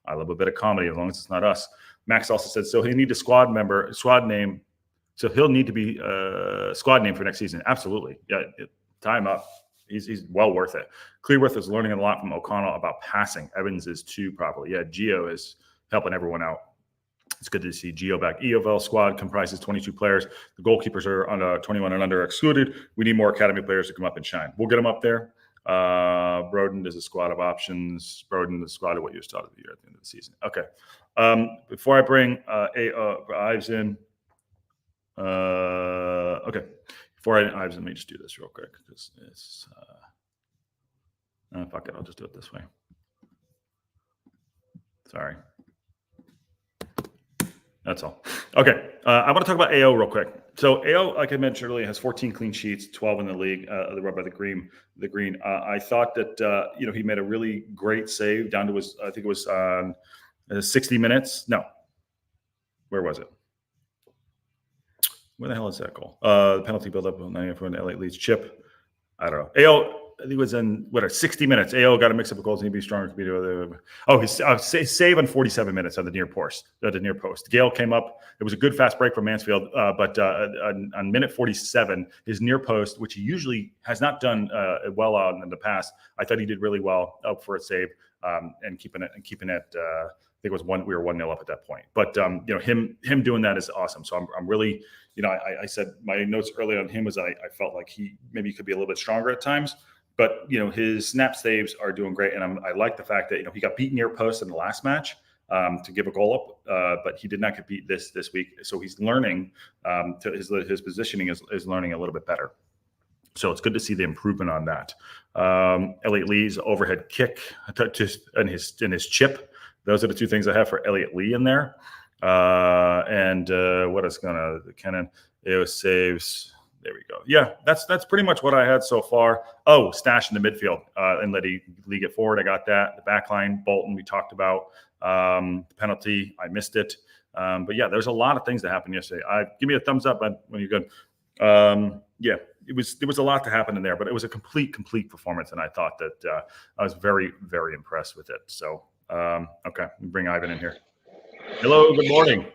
I love a bit of comedy as long as it's not us. Max also said so. He needs a squad name. So he'll need to be a squad name for next season. Absolutely. Yeah, time up. He's well worth it. Clearworth is learning a lot from O'Connell about passing. Evans is too, probably. Yeah, Gio is helping everyone out. It's good to see Gio back. EOVL squad comprises 22 players. The goalkeepers are under 21 and under excluded. We need more academy players to come up and shine. We'll get them up there. Broden is a squad of options. Broden is a squad of what you started the year at the end of the season. Okay. Before I bring Ives in, okay. Before Ives, let me just do this real quick because it's fuck it, I'll just do it this way. Sorry. That's all. Okay. I want to talk about AO real quick. So AO, like I mentioned earlier, has 14 clean sheets, 12 in the league. The rub by the green. I thought that he made a really great save down to his. I think it was 60 minutes. No, where was it? Where the hell is that goal? The penalty build-up for an LA Leeds chip. I don't know. AO, I think it was in 60 minutes. AO got to mix up the goals and he'd be stronger. His save on 47 minutes on the near post. Gale came up. It was a good fast break from Mansfield, but on minute 47, his near post, which he usually has not done well on in the past, I thought he did really well up for a save and keeping it. I think it was we were 1-0 up at that point. But him doing that is awesome. So I'm really, I said my notes early on him was I felt like he maybe could be a little bit stronger at times. But his snap saves are doing great, and I like the fact that he got beat near post in the last match to give a goal up, but he did not get beat this week. So he's learning to his positioning is learning a little bit better. So it's good to see the improvement on that. Elliot Lee's overhead kick and his chip. Those are the 2 things I have for Elliot Lee in there. And what is Kenan? It was saves. There we go. Yeah, that's pretty much what I had so far. Oh, stash in the midfield and let Lee get forward. I got that. The back line, Bolton, we talked about. The penalty, I missed it. But yeah, there's a lot of things that happened yesterday. Give me a thumbs up when you're good. Yeah, there was a lot to happen in there, but it was a complete performance, and I thought that I was very, very impressed with it. So, okay, bring Ivan in here. Hello, good morning.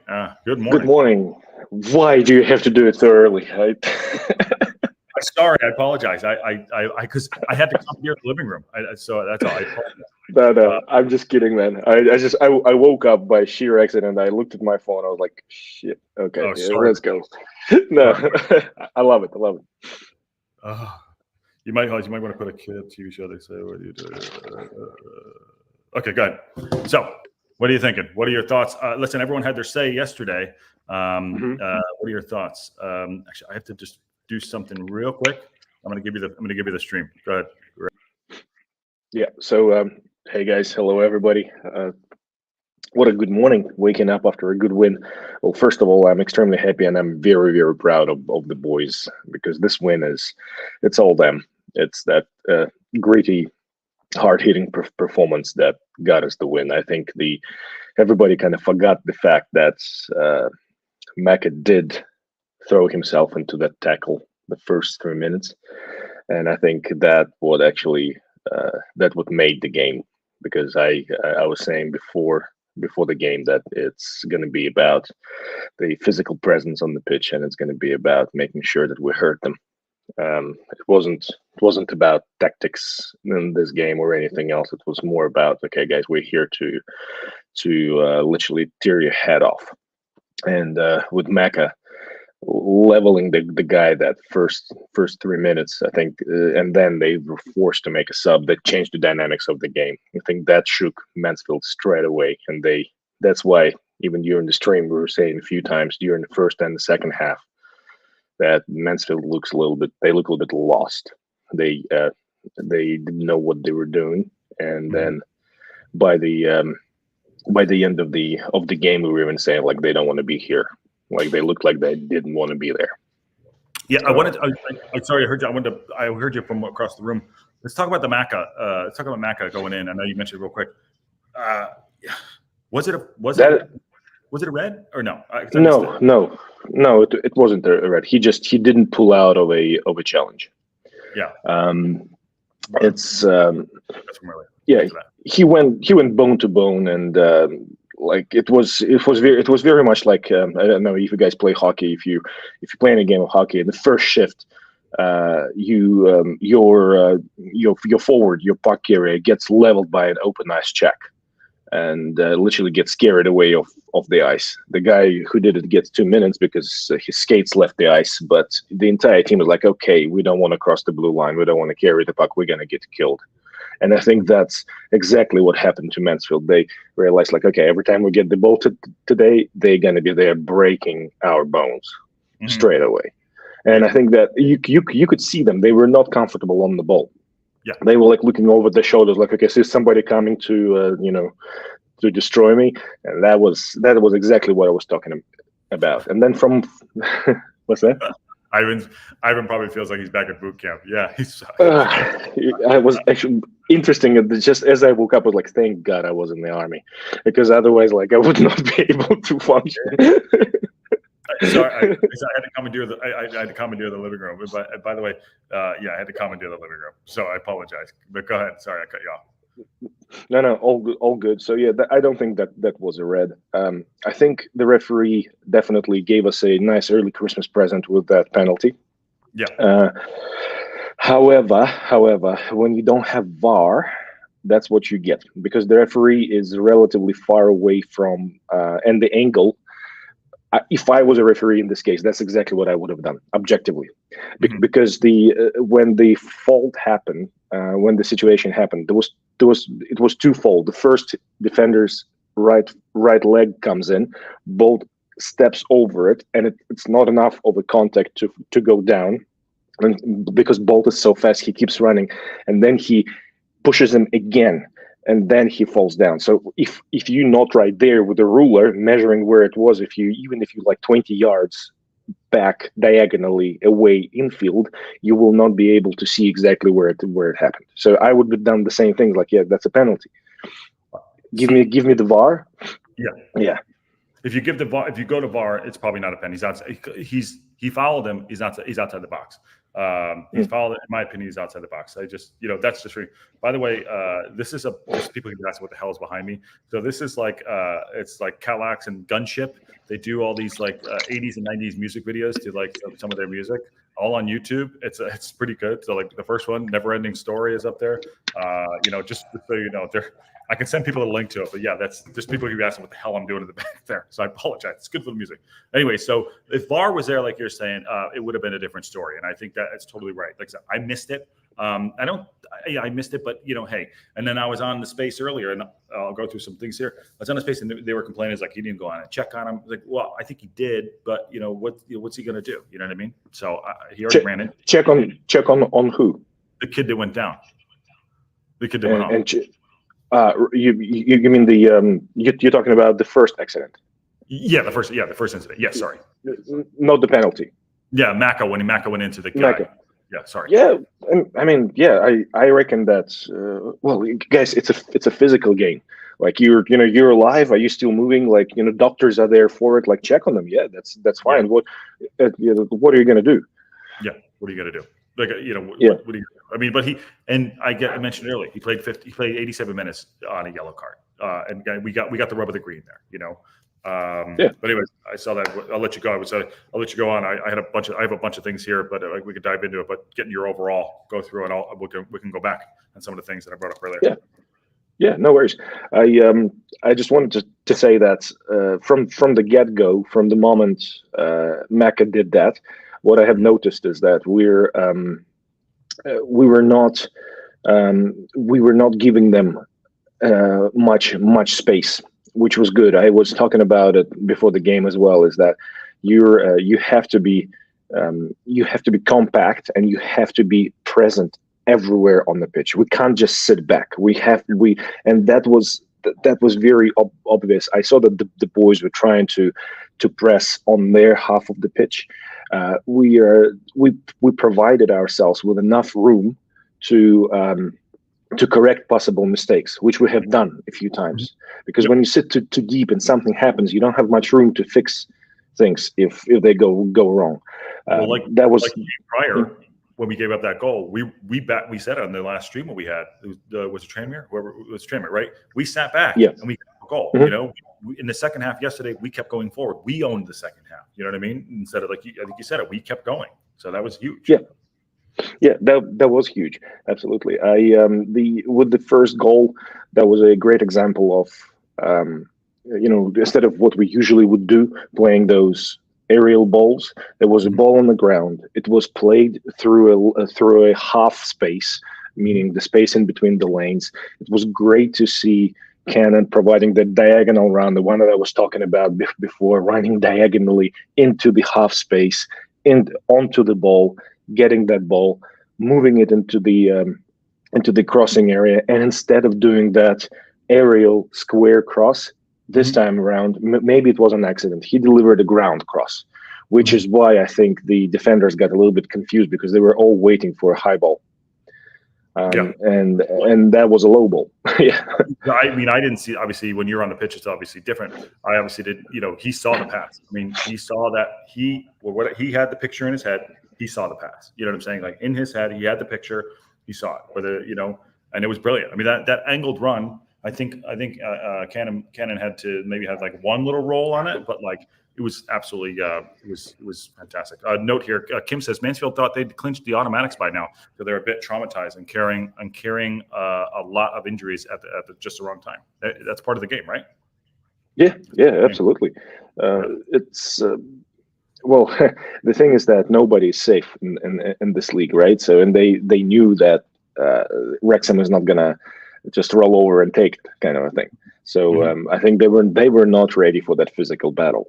Good morning. Good morning. Why do you have to do it so early? Sorry, I apologize. Because I had to come here to the living room. So that's all. I apologize. No, I'm just kidding, man. I woke up by sheer accident. I looked at my phone. I was like, shit. Okay, let's go. No, I love it. You might want to put a kid TV show. They say, what do you do? Okay, good. So, what are you thinking? What are your thoughts? Listen, everyone had their say yesterday. What are your thoughts? Actually, I have to just do something real quick. I'm going to give you the stream. Go ahead. Yeah. So, hey guys, hello everybody. What a good morning, waking up after a good win. Well, first of all, I'm extremely happy and I'm very, very proud of the boys because this win it's all them. It's that gritty, hard-hitting performance that got us the win. I think everybody kind of forgot the fact that Maka did throw himself into that tackle the first 3 minutes, and I think that what made the game, because I was saying before before the game that it's going to be about the physical presence on the pitch, and it's going to be about making sure that we hurt them. It wasn't about tactics in this game or anything else. It was more about, okay, guys, we're here to literally tear your head off. And with Maka leveling the guy that first 3 minutes, I think, and then they were forced to make a sub that changed the dynamics of the game. I think that shook Mansfield straight away, and that's why even during the stream we were saying a few times during the first and the second half that Mansfield look a little bit lost. They didn't know what they were doing, and then by the end of the game, we were even saying like they don't want to be here. Like they looked like they didn't want to be there. Yeah, I'm sorry, I heard you from across the room. Let's talk about the Maka. Let's talk about Maka going in. I know you mentioned it real quick. Was it a red or no? No, it wasn't a red. He didn't pull out of a challenge. Yeah. It's That's familiar. Yeah, he went bone to bone, and like it was very much like I don't know if you guys play hockey. If you play in a game of hockey, in the first shift, your forward, your puck carrier gets leveled by an open ice check, and literally gets carried away off the ice. The guy who did it gets 2 minutes because his skates left the ice, but the entire team was like, okay, we don't want to cross the blue line. We don't want to carry the puck. We're going to get killed. And I think that's exactly what happened to Mansfield. They realized, like, okay, every time we get the ball today, they're going to be there breaking our bones straight away. And I think that you could see them. They were not comfortable on the ball. Yeah, they were like looking over their shoulders, like, okay, see somebody coming to to destroy me. And that was exactly what I was talking about. And then from what's that? Ivan probably feels like he's back at boot camp. Yeah, I was actually interesting. Just as I woke up, I was like, "Thank God I was in the army," because otherwise, like, I would not be able to function. Sorry, I had to commandeer the living room. But by the way, I had to commandeer the living room. So I apologize. But go ahead. Sorry, I cut you off. No, all good. So yeah, I don't think that was a red. I think the referee definitely gave us a nice early Christmas present with that penalty. Yeah. However, when you don't have VAR, that's what you get, because the referee is relatively far away from and the angle. If I was a referee in this case, that's exactly what I would have done objectively, because when the fault happened, when the situation happened, it was twofold. The first defender's right leg comes in, Bolt steps over it, and it's not enough of a contact to go down, and because Bolt is so fast, he keeps running, and then he pushes him again, and then he falls down. So if you're not right there with a ruler measuring where it was, even if you like 20 yards back diagonally away infield, you will not be able to see exactly where it happened. So I would have done the same thing. Like, yeah, that's a penalty. Give me the VAR. Yeah. If you give the VAR, if you go to VAR, it's probably not a pen. He's outside. He fouled him. He's outside the box. He's fouled. In my opinion, he's outside the box. That's just. By the way, this is people can ask what the hell is behind me. So this is like it's like Cadillacs and Gunship. They do all these like 80s and 90s music videos to like some of their music, all on YouTube. It's pretty good. So like the first one, Never Ending Story, is up there. Just so you know, I can send people a link to it, but yeah, that's just people who asking what the hell I'm doing in the back there. So I apologize. It's good for the music. Anyway, so if VAR was there, like you're saying, it would have been a different story. And I think that it's totally right. Like I said, I missed it. I missed it, but hey. And then I was on the space earlier, and I'll go through some things here. I was on the space, and they were complaining, it's like he didn't go on and check on him. Like, well, I think he did, but what's he gonna do? You know what I mean? So he already ran it. Check on who? The kid that went down. The kid that went off. You mean you're talking about the first accident? Yeah, the first incident. Yeah, sorry. Not the penalty. Yeah, Maka went into the guy. Maka. Yeah, sorry. Yeah, I mean, yeah, I reckon that. Well, guys, it's a physical game. Like you're alive. Are you still moving? Like doctors are there for it. Like check on them. Yeah, that's fine. Yeah. What are you gonna do? Yeah, what are you gonna do? Like what are you gonna do? I mean, but I mentioned earlier, he played 87 minutes on a yellow card, and we got the rub of the green there, you know. But anyways, I saw that. I'll let you go. I'll let you go on. I have a bunch of things here, but we could dive into it. But getting your overall, go through, and we can go back on some of the things that I brought up earlier. Yeah, no worries. I just wanted to say that from the get-go, from the moment Mecca did that, what I have noticed is that we were not giving them much space, which was good. I was talking about it before the game as well. Is that you have to be compact, and you have to be present everywhere on the pitch. We can't just sit back. And that was very obvious. I saw that the boys were trying to press on their half of the pitch. We provided ourselves with enough room to correct possible mistakes, which we have done a few times. Because when you sit too deep and something happens, you don't have much room to fix things if they go wrong. That was prior. When we gave up that goal, we said it on the last stream what we had. It was Tranmere, whoever it was Tranmere, right? We sat back and we got a goal. You know, in the second half yesterday, we kept going forward. We owned the second half. You know what I mean? Instead of I think you said it, we kept going. So that was huge. Yeah, that was huge. Absolutely. With the first goal, that was a great example of instead of what we usually would do, playing those aerial balls, there was a ball on the ground. It was played through a half space, meaning the space in between the lanes. It was great to see Cannon providing the diagonal run, the one that I was talking about before, running diagonally into the half space, onto the ball, getting that ball, moving it into the crossing area, and instead of doing that aerial square cross, this time around, maybe it was an accident, he delivered a ground cross, which is why I think the defenders got a little bit confused, because they were all waiting for a high ball. And that was a low ball. I mean, I didn't see, obviously, when you're on the pitch, it's obviously different. I obviously did, he saw the pass. I mean, he saw that he had the picture in his head. He saw the pass. You know what I'm saying? Like, in his head, he had the picture. He saw it, and it was brilliant. I mean, that angled run, I think Cannon had to maybe have like one little roll on it, but like it was absolutely it was fantastic. Note here, Kim says Mansfield thought they'd clinched the automatics by now, so they're a bit traumatized and carrying a lot of injuries at just the wrong time. That's part of the game, right? Yeah, absolutely. It's well, the thing is that nobody's safe in this league, right? So, and they knew that Wrexham is not gonna just roll over and take it, kind of a thing. So I think they were not ready for that physical battle.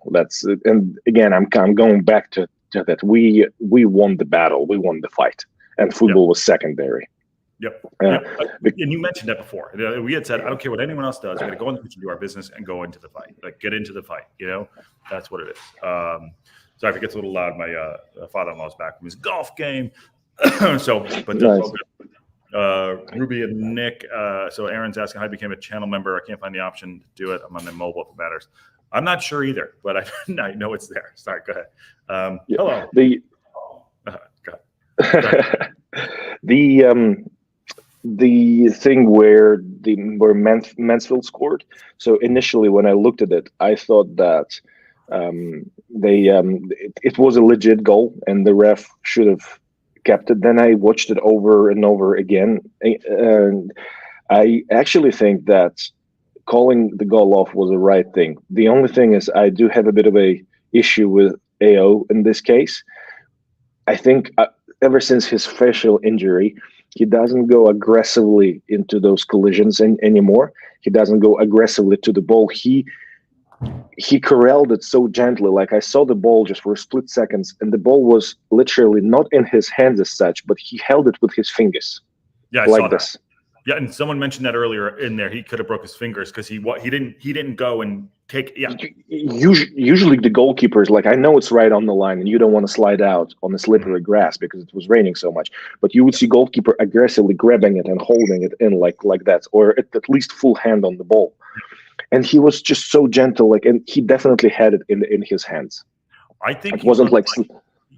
And again, I'm going back to that. We won the battle, we won the fight, and football was secondary. And you mentioned that before. We had said, I don't care what anyone else does. We're going to go in the pitch and do our business and go into the fight. Like, get into the fight. That's what it is. Sorry if it gets a little loud. My father-in-law's back from his golf game. So, but that's all good. Ruby and Nick. So Aaron's asking how I became a channel member. I can't find the option to do it. I'm on the mobile if it matters. I'm not sure either, but I know it's there. Sorry, go ahead. Hello. Go ahead. The thing where Mansfield scored. So initially, when I looked at it, I thought that it was a legit goal, and the ref should have kept it. Then I watched it over and over again, and I actually think that calling the goal off was the right thing. The only thing is, I do have a bit of a issue with AO in this case. I think ever since his facial injury, he doesn't go aggressively into those collisions anymore. He doesn't go aggressively to the ball. He corralled it so gently. Like, I saw the ball just for a split seconds, and the ball was literally not in his hands as such, but he held it with his fingers. Yeah, I like saw this. That. Yeah, and someone mentioned that earlier in there. He could have broke his fingers because he didn't go and take. Yeah. Usually the goalkeepers, like, I know it's right on the line, and you don't want to slide out on the slippery grass because it was raining so much. But you would see goalkeeper aggressively grabbing it and holding it in like that, or at least full hand on the ball. And he was just so gentle, and he definitely had it in his hands. I think it wasn't like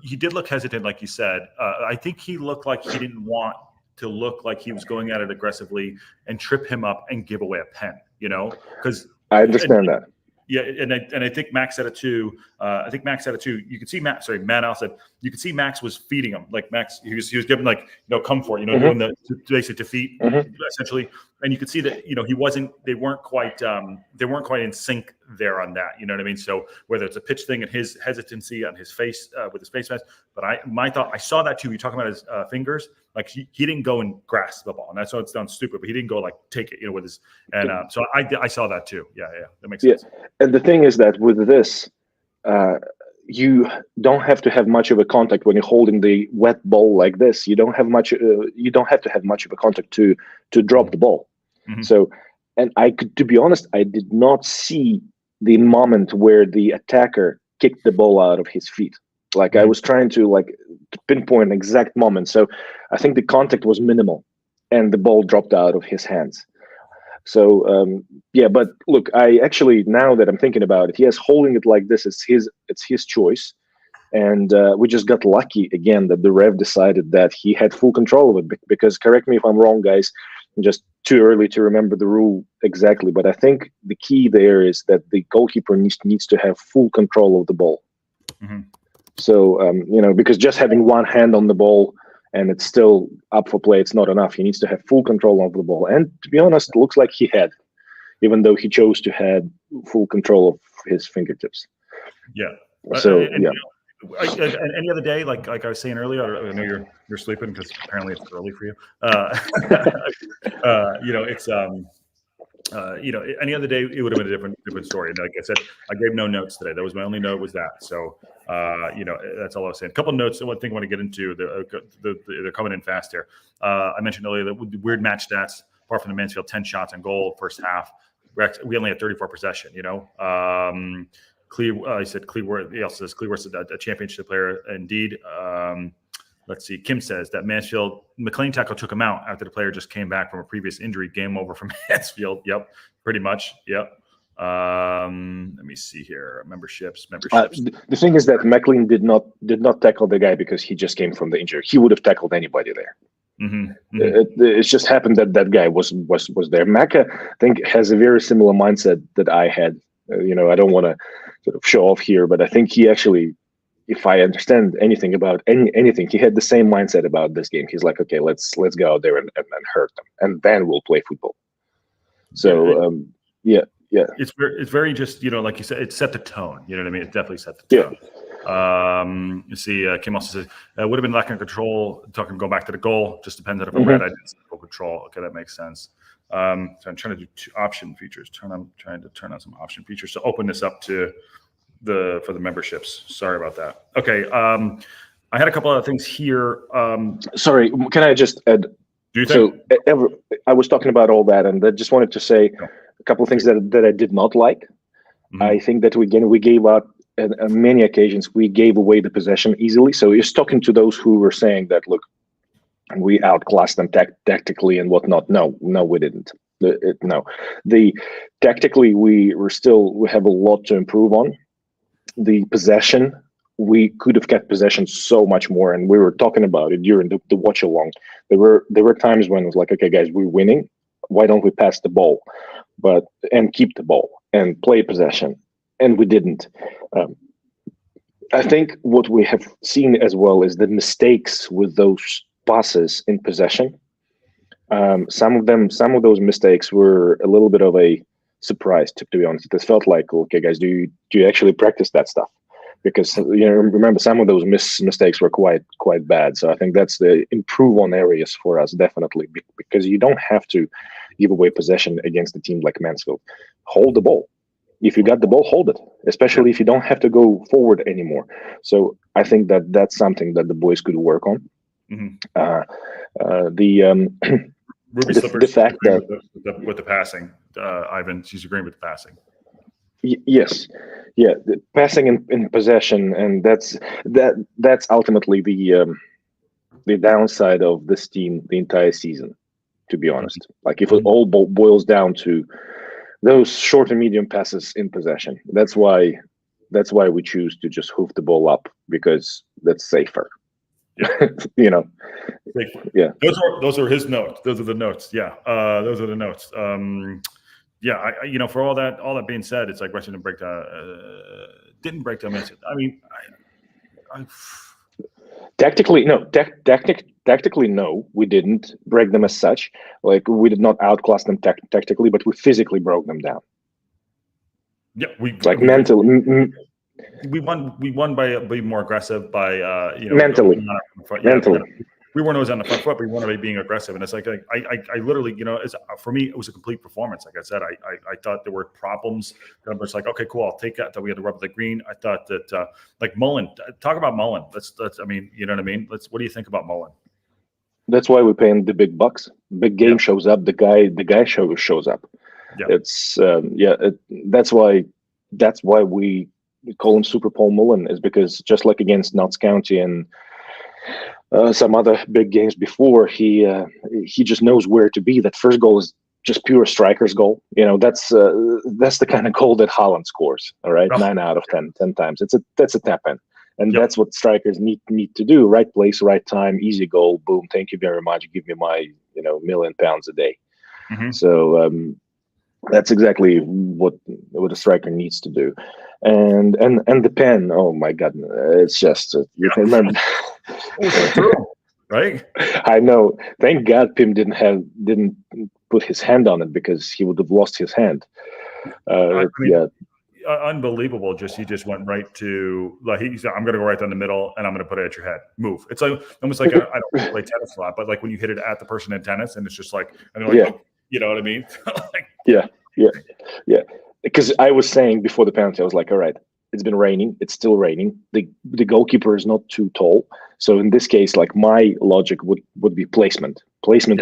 he did look hesitant, like you said. I think he looked like he didn't want to look like he was going at it aggressively and trip him up and give away a pen, because I understand that. Yeah, and I think Max said it too. You could see Max. Sorry, Matt Al said you could see Max was feeding him. Like Max, he was giving come for it. Doing the basic defeat essentially. And you could see that they weren't quite in sync there on that. You know what I mean? So whether it's a pitch thing and his hesitancy on his face with his face mask, but I saw that too. You're talking about his fingers. Like he didn't go and grasp the ball, and that's why it sounds stupid. But he didn't go like take it, with his. And so I saw that too. Yeah, that makes sense. And the thing is that with this, you don't have to have much of a contact when you're holding the wet ball like this. You don't have much. You don't have to have much of a contact to drop the ball. Mm-hmm. So, and to be honest, I did not see the moment where the attacker kicked the ball out of his feet. Like I was trying to pinpoint an exact moment. So I think the contact was minimal and the ball dropped out of his hands. So, but look, I actually, now that I'm thinking about it, yes, holding it like this, it's his choice. And we just got lucky again that the ref decided that he had full control of it, because correct me if I'm wrong, guys, just too early to remember the rule exactly. But I think the key there is that the goalkeeper needs to have full control of the ball. Mm-hmm. So, because just having one hand on the ball and it's still up for play, it's not enough. He needs to have full control of the ball. And to be honest, it looks like he had, even though he chose to have full control of his fingertips. Yeah. So, any other day, like I was saying earlier, I know you're sleeping because apparently it's early for you. It's any other day it would have been a different story. And like I said, I gave no notes today. That was my only note, was that. So that's all I was saying. A couple of notes. One thing I want to get into. They're coming in fast here. I mentioned earlier the weird match stats. Apart from the Mansfield 10 shots on goal first half, we only had 34 possession. He said Cleworth. He also says Cleworth's a championship player indeed. Let's see. Kim says that McLean tackle took him out after the player just came back from a previous injury. Game over for Mansfield. Yep, pretty much. Yep. Let me see here. Memberships. The thing is that McLean did not tackle the guy because he just came from the injury. He would have tackled anybody there. Mm-hmm. Mm-hmm. It just happened that guy was there. Maka, I think, has a very similar mindset that I had. I don't want to sort of show off here, but I think he actually, if I understand anything about anything, he had the same mindset about this game. He's like, okay, let's go out there and hurt them, and then we'll play football. So, yeah. It's very just, like you said, it set the tone. You know what I mean? It definitely set the tone. Yeah. You see, Kim also says would have been lacking control. Going back to the goal, just depends on if I'm red. I didn't see full control. Okay, that makes sense. So I'm trying to do two option features. I'm trying to turn on some option features to open this up to for the memberships. Sorry about that. Okay. I had a couple of things here. Sorry, can I just add? Do you think? So I was talking about all that, and I just wanted to say a couple of things that I did not like. Mm-hmm. I think that we gave out on many occasions, we gave away the possession easily. So you're talking to those who were saying that, look, we outclassed them tactically and whatnot. No, we didn't. No, tactically we have a lot to improve on. The possession, we could have kept possession so much more, and we were talking about it during the watch along. There were times when it was like, okay, guys, we're winning. Why don't we pass the ball, and keep the ball and play possession? And we didn't. I think what we have seen as well is the mistakes with those passes in possession. Some of those mistakes were a little bit of a surprise, to be honest. It felt like, okay, guys, do you actually practice that stuff? Because remember, some of those mistakes were quite bad. So I think that's the improve on areas for us, definitely, because you don't have to give away possession against a team like Mansfield. Hold the ball. If you got the ball, hold it, especially if you don't have to go forward anymore. So I think that's something that the boys could work on. Mm-hmm. Ruby the fact that with the passing, Ivan, she's agreeing with the passing. Yes, yeah, the passing in possession, and that's ultimately the downside of this team the entire season. To be honest, like if it all boils down to those short and medium passes in possession, that's why we choose to just hoof the ball up, because that's safer. You know, yeah. Those are his notes. Those are the notes. Yeah, those are the notes. Yeah, for all that being said, it's like Wrexham didn't break down Mansfield. I mean, Tactically, no. Tactically, no, we didn't break them as such. Like, we did not outclass them tactically, but we physically broke them down. Yeah, mentally. We won by being more aggressive, by mentally. Mentally. We weren't always on the front foot, but we wanted to be being aggressive. And it's like I literally, for me, it was a complete performance. Like I said, I thought there were problems. I was like, okay, cool, I'll take that. That we had to rub the green. I thought that like Mullin. Talk about Mullin. Let's. I mean, you know what I mean. What do you think about Mullin? That's why we pay him the big bucks. Big game shows up. The guy shows up. Yeah. It's that's why we call him Super Paul Mullin, is because just like against Notts County and some other big games before, he just knows where to be. That first goal is just pure striker's goal. That's the kind of goal that Haaland scores. All right, 9 out of 10 times. That's a tap in, and that's what strikers need to do. Right place, right time, easy goal, boom. Thank you very much. Give me my £1 million a day. Mm-hmm. So that's exactly what a striker needs to do. And the pen, oh my God, it's just you can remember. Right? I know. Thank God Pim didn't put his hand on it, because he would have lost his hand. Unbelievable. He just went right to, like, he said, I'm going to go right down the middle and I'm going to put it at your head. Move. It's like almost like I don't play tennis a lot, but like when you hit it at the person in tennis, and it's just like, and they're like, oh, you know what I mean? Like, yeah. Because I was saying before the penalty, I was like, all right, it's been raining. It's still raining. The goalkeeper is not too tall. So in this case, like, my logic would be placement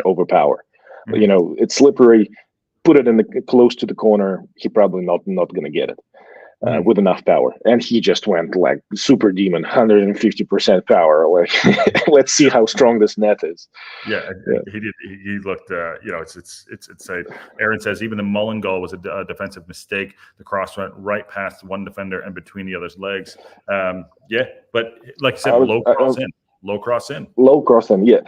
over power. Mm-hmm. It's slippery. Put it close to the corner. He probably not going to get it with enough power. And he just went like super demon, 150% power. Like, let's see how strong this net is. Yeah, he did. He looked. It's Aaron says even the Mullin goal was a defensive mistake. The cross went right past one defender and between the other's legs. But like you said, low cross in. Yeah.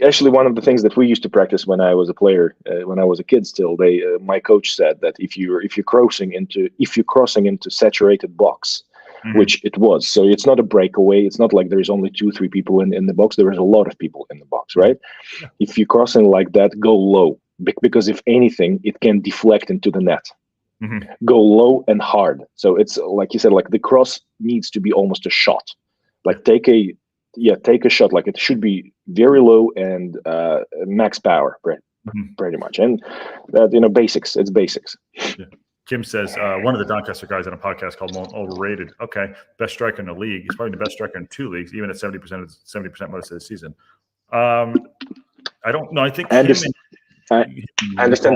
Actually, one of the things that we used to practice when I was a player, when I was a kid still, my coach said that if you're crossing into saturated box, mm-hmm. which it was, so it's not a breakaway. It's not like there's only 2-3 people in the box. There is a lot of people in the box, right? Yeah. If you're crossing like that, go low, because if anything, it can deflect into the net. Mm-hmm. Go low and hard. So it's like you said, like the cross needs to be almost a shot. Like take a shot. Like it should be very low and max power, pretty much. And basics. It's basics. Yeah. Kim says one of the Doncaster guys on a podcast called Overrated. Okay, best striker in the league. He's probably the best striker in 2 leagues, even at 70% most of the season. I don't know. I think I understand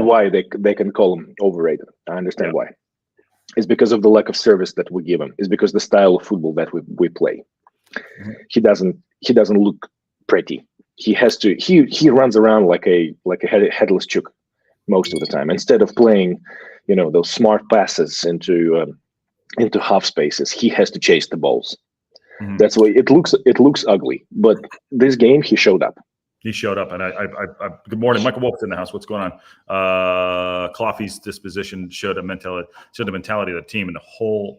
why they can call him overrated. I understand why. It's because of the lack of service that we give him. It's because the style of football that we play. Mm-hmm. He doesn't look pretty. He has to. He runs around like a headless chook most of the time, instead of playing, those smart passes into half spaces. He has to chase the balls. Mm-hmm. That's why it looks ugly. But this game, he showed up. And I good morning, Michael Wolf's in the house. What's going on? Clough's disposition showed the mentality of the team, and the whole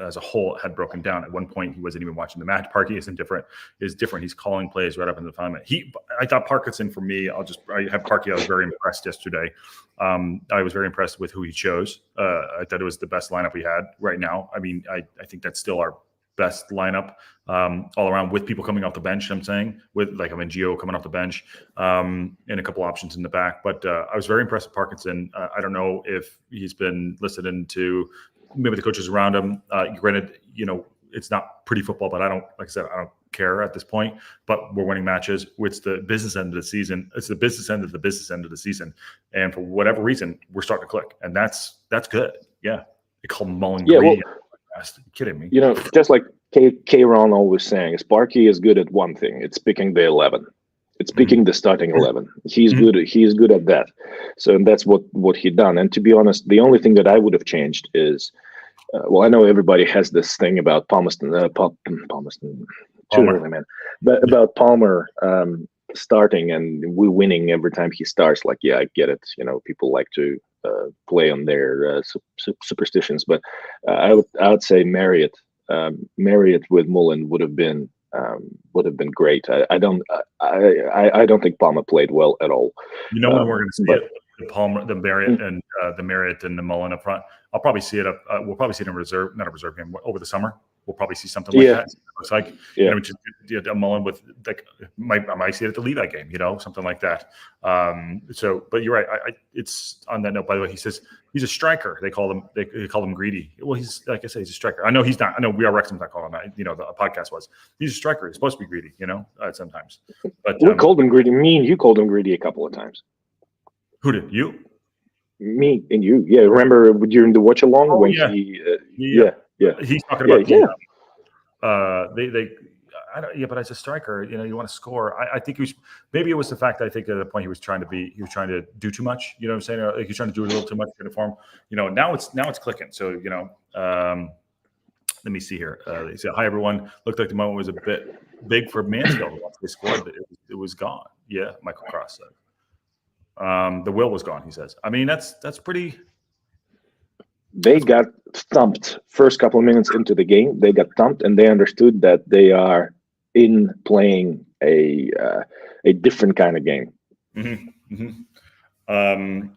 as a whole had broken down. At one point, he wasn't even watching the match. Parky is different. He's calling plays right up in the final minute. I thought Parkinson, for me, I have Parky. I was very impressed yesterday. I was very impressed with who he chose. I thought it was the best lineup we had right now. I mean, I think that's still our best lineup all around, with people coming off the bench. I'm saying with Gio coming off the bench and a couple options in the back. But I was very impressed with Parkinson. I don't know if he's been listed into maybe the coaches around him. Granted, it's not pretty football, but I don't care at this point. But we're winning matches. It's the business end of the season. It's the business end of the business end of the season. And for whatever reason, we're starting to click, and that's good. Yeah, they call Mullin. Yeah, well, are you kidding me? Just like Cae Ras always saying, Sparky is good at one thing. It's picking the 11. It's picking the starting 11. He's good. He's good at that. So that's what he done. And to be honest, the only thing that I would have changed is, I know everybody has this thing about Palmerston Palmer. early, man. But about Palmer starting and we winning every time he starts, like, yeah, I get it. You know, people like to play on their superstitions, but I would say Marriott with Mullin would have been great. I don't think Palmer played well at all. You know when we're going to see it? The Palmer, the Marriott, and the Marriott and the Mullin up front. I'll probably see it up. We'll probably see it in reserve, not a reserve game, over the summer. We'll probably see something like that. It looks like just a Mullin with like I might see it at the Levi game, something like that. But you're right. It's on that note. By the way, he says he's a striker. They call him greedy. Well, he's like I say, he's a striker. I know he's not. I know we are Wrexham's not calling him that. The podcast was. He's a striker. He's supposed to be greedy. Sometimes. But we called him greedy. Me and you called him greedy a couple of times. Who did you? Me and you. Yeah, remember during the watch along when he. He's talking about but as a striker, you want to score. I think maybe it was the fact that I think at the point he was trying to do too much. You know what I'm saying? Like he's trying to do a little too much to the form. Now it's clicking. So let me see here. They say, hi everyone. Looked like the moment was a bit big for Mansfield. Once they scored, it was gone. Yeah, Michael Cross said. The will was gone. He says. I mean, that's pretty. They got thumped first couple of minutes into the game. They got thumped, and they understood that they are in playing a different kind of game. Mm-hmm. Mm-hmm.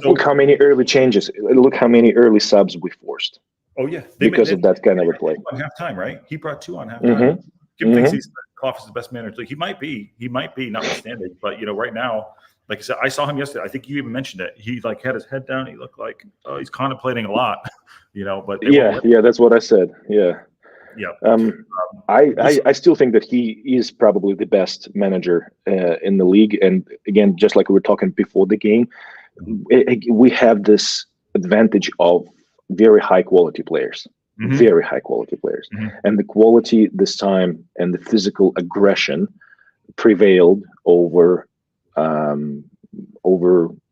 Look how many early changes. Look how many early subs we forced. Oh yeah, because of that kind of a play. On halftime, right? He brought 2 on halftime. Mm-hmm. Kim thinks Clough is the best manager. He might be, notwithstanding. But right now. Like I said, I saw him yesterday. I think you even mentioned it. He had his head down. He looked like he's contemplating a lot, But that's what I said. Yeah. I still think that he is probably the best manager in the league. And again, just like we were talking before the game, we have this advantage of very high quality players. Mm-hmm. Very high quality players, and the quality this time and the physical aggression prevailed over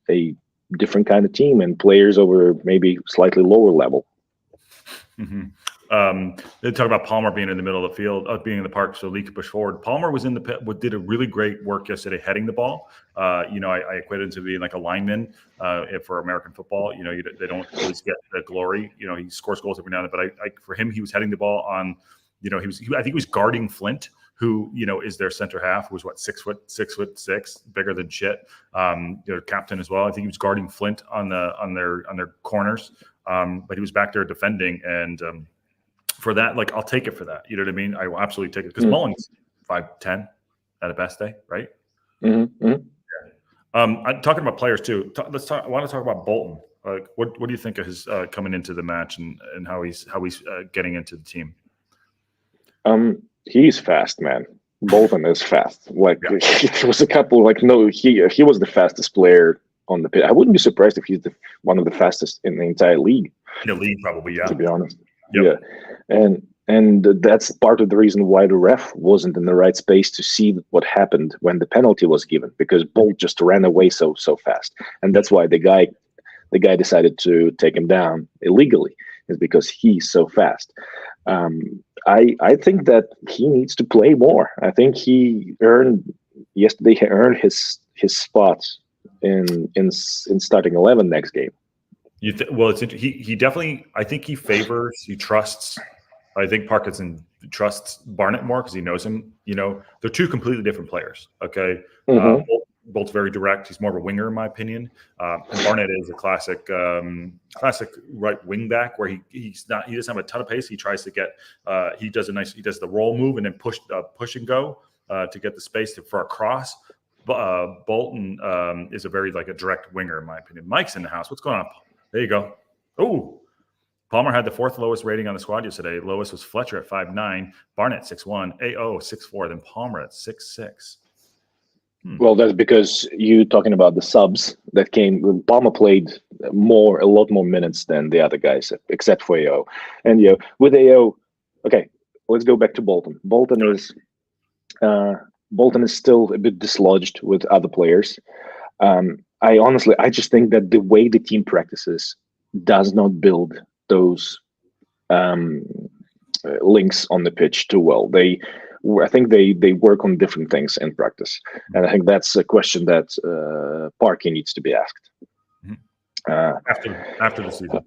a different kind of team and players over maybe slightly lower level. Mm-hmm. They talk about Palmer being in the middle of the field, being in the park, so Lee could push forward. Palmer was in the pit, did a really great work yesterday heading the ball. I equated him to being like a lineman for American football. They don't always get the glory. He scores goals every now and then, but for him, he was heading the ball on. I think he was guarding Flint, who is their center half, who was 6'6", bigger than shit. Captain as well. I think he was guarding Flint on their corners, but he was back there defending. And for that, I'll take it for that. You know what I mean? I will absolutely take it because Mullin's 5'10" at a best day, right? Mm-hmm. Yeah. I'm talking about players too. I want to talk about Bolton. What do you think of his coming into the match and how he's getting into the team? He's fast, man. Bolton is fast. It was a couple. He was the fastest player on the pitch. I wouldn't be surprised if he's one of the fastest in the entire league. In the league, probably, yeah. To be honest, yep. Yeah, and that's part of the reason why the ref wasn't in the right space to see what happened when the penalty was given, because Bolt just ran away so fast, and that's why the guy decided to take him down illegally, is because he's so fast. I think that he needs to play more. I think he earned his spot in starting 11 next game. He definitely. I think he trusts. I think Parkinson trusts Barnett more because he knows him. They're two completely different players. Okay. Mm-hmm. Bolt's very direct. He's more of a winger, in my opinion. And Barnett is a classic right wing back where he doesn't have a ton of pace. He tries to get he does the roll move and then push and go to get the space for a cross. Bolton is a very a direct winger, in my opinion. Mike's in the house. What's going on? There you go. Oh, Palmer had the 4th lowest rating on the squad yesterday. Lowest was Fletcher at 5'9", Barnett 6'1", AO 6'4", then Palmer at 6'6". Well, that's because you're talking about the subs that came. Palmer played a lot more minutes than the other guys, except for AO. And with AO, okay, let's go back to Bolton. Bolton is still a bit dislodged with other players. I just think that the way the team practices does not build those links on the pitch too well. I think they work on different things in practice, and I think that's a question that Parky needs to be asked. After the season.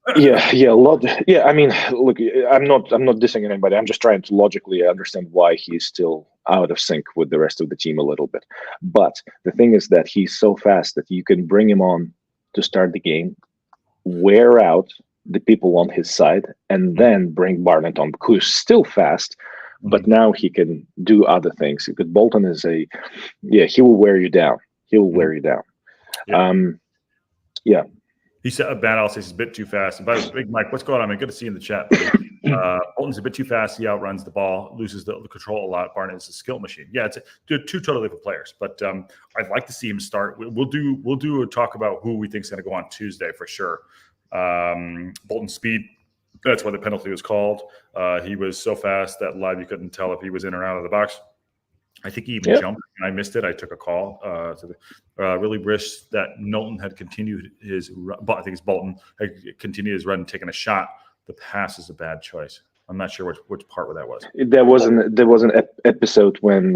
A lot. Yeah, I mean, look, I'm not dissing anybody. I'm just trying to logically understand why he's still out of sync with the rest of the team a little bit. But the thing is that he's so fast that you can bring him on to start the game, wear out the people on his side, and then bring Barnett on, who's still fast, but now he can do other things. Because Bolton is he will wear you down. He will wear you down. Yeah. He said, Matt says he's a bit too fast. And by the way, Big Mike, what's going on, man? Good to see you in the chat. Bolton's a bit too fast. He outruns the ball, loses the control a lot. Barnett is a skill machine. Yeah, it's two totally different players. But I'd like to see him start. We'll do a talk about who we think is going to go on Tuesday for sure. Bolton's speed. That's why the penalty was called. He was so fast that live you couldn't tell if he was in or out of the box. I think he even jumped, and I missed it. I took a call really wish that Knowlton had continued his run. I think it's Bolton had continued his run, taking a shot. The pass is a bad choice. I'm not sure which part that was. There was an episode when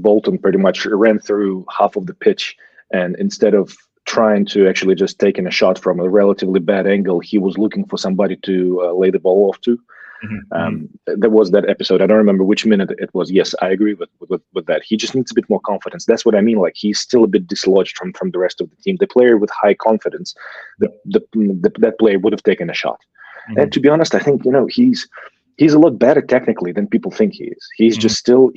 Bolton pretty much ran through half of the pitch, and instead of trying to actually just taking a shot from a relatively bad angle, he was looking for somebody to lay the ball off to. There was that episode. I don't remember which minute it was. Yes, I agree with that. He just needs a bit more confidence. That's what I mean. Like, he's still a bit dislodged from the rest of the team. The player with high confidence, that player would have taken a shot. And to be honest, I think he's a lot better technically than people think he is. He's just still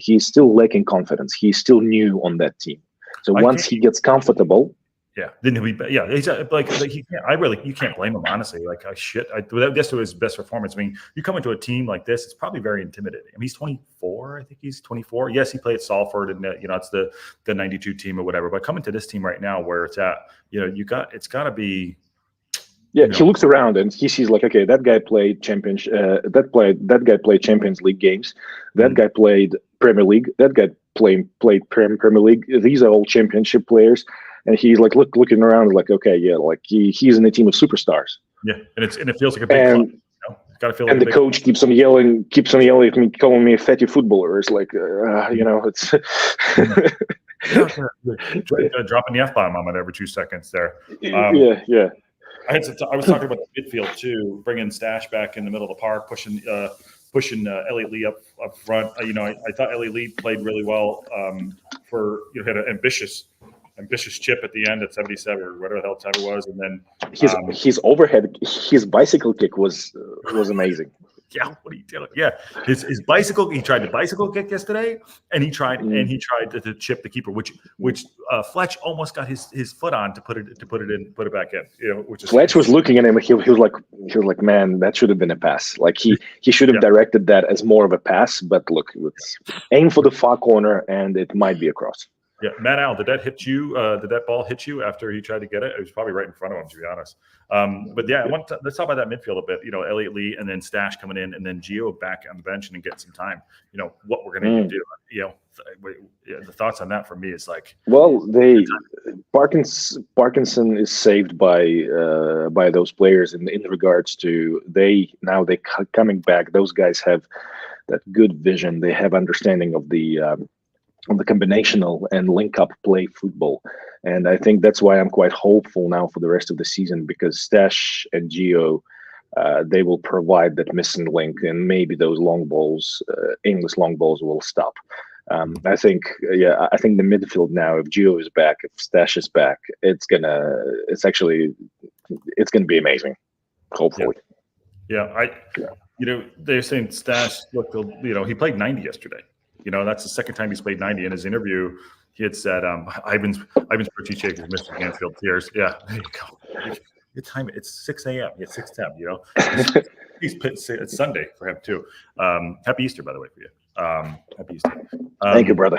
lacking confidence. He's still new on that team. So once he gets comfortable. Yeah, then he'll be. Yeah, he's like he can't. You can't blame him, honestly. Like, that's his best performance. I mean, you come into a team like this, it's probably very intimidating. I mean, he's 24. I think he's 24. Yes, he played at Salford, and it's the 92 team or whatever. But coming to this team right now, where it's at, it's got to be. Yeah, he looks around and he sees like, okay, that guy played Champions League games. That guy played Premier League. That guy played Premier League. These are all championship players. And he's like looking around, like, okay, yeah, like he's in a team of superstars. Yeah, and it feels like a big club. It's got to feel like. And the coach keeps on yelling at me, calling me a fatty footballer. It's like, it's dropping the F-bomb on it every 2 seconds there. Yeah. I was talking about the midfield too, bringing Stash back in the middle of the park, pushing Elliot Lee up front. I thought Elliot Lee played really well. Had an ambitious chip at the end at 77 or whatever the hell time it was, and then his overhead, his bicycle kick was amazing. Yeah, what are you doing? Yeah, his bicycle. He tried the bicycle kick yesterday, and he tried to chip the keeper, which Fletch almost got his foot on to put it back in. Which is Fletch was looking at him. He was like, man, that should have been a pass. Like he should have directed that as more of a pass. But look, aim for the far corner, and it might be a cross. Yeah, Matt Al, did that hit you? Did that ball hit you after he tried to get it? It was probably right in front of him, to be honest. But yeah, let's talk about that midfield a bit. Elliot Lee and then Stash coming in, and then Gio back on the bench and get some time. What we're going to do. The thoughts on that for me is like. Well, Parkinson is saved by those players in regards to they coming back. Those guys have that good vision. They have understanding of the combinational and link-up play football. And I think that's why I'm quite hopeful now for the rest of the season, because Stash and Gio, they will provide that missing link, and maybe those long balls, aimless long balls, will stop. I think the midfield now, if Gio is back, if Stash is back, it's gonna be amazing, hopefully. They're saying Stash looked, he played 90 yesterday. That's the second time he's played 90. In his interview, he had said, Ivan's Pertichek is missing Mansfield Tears. Yeah, there you go. Good time. It's 6 a.m. It's 6:10, It's Sunday for him, too. Happy Easter, by the way, for you. Happy Easter. Thank you, brother.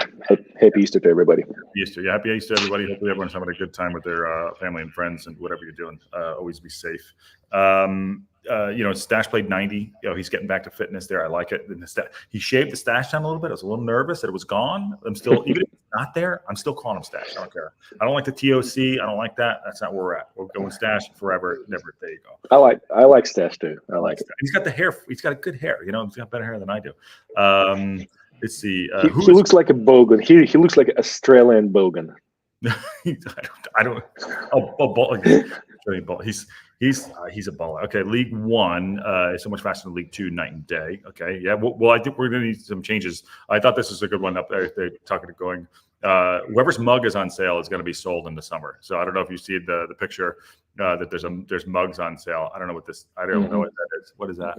Happy Easter to everybody. Happy Easter. Yeah, happy Easter, everybody. Hopefully everyone's having a good time with their family and friends, and whatever you're doing. Always be safe. Stash played 90. He's getting back to fitness there. I like it. And he shaved the stash down a little bit. I was a little nervous that it was gone. I'm still, even if it's not there, I'm still calling him Stash. I don't care. I don't like the TOC. I don't like that. That's not where we're at. We're going Stash forever. Never. There you go. I like Stash too. I like it. He's got the hair. He's got good hair. You know, he's got better hair than I do. Let's see. He looks like a bogan. He looks like an Australian bogan. I don't. He's a baller. Okay, League One is so much faster than League Two, night and day. Okay, yeah. Well, I think we're going to need some changes. I thought this was a good one up there. They're talking to going. Whoever's mug is on sale is going to be sold in the summer. So I don't know if you see the picture that there's mugs on sale. I don't know what this. I don't know what that is. What is that?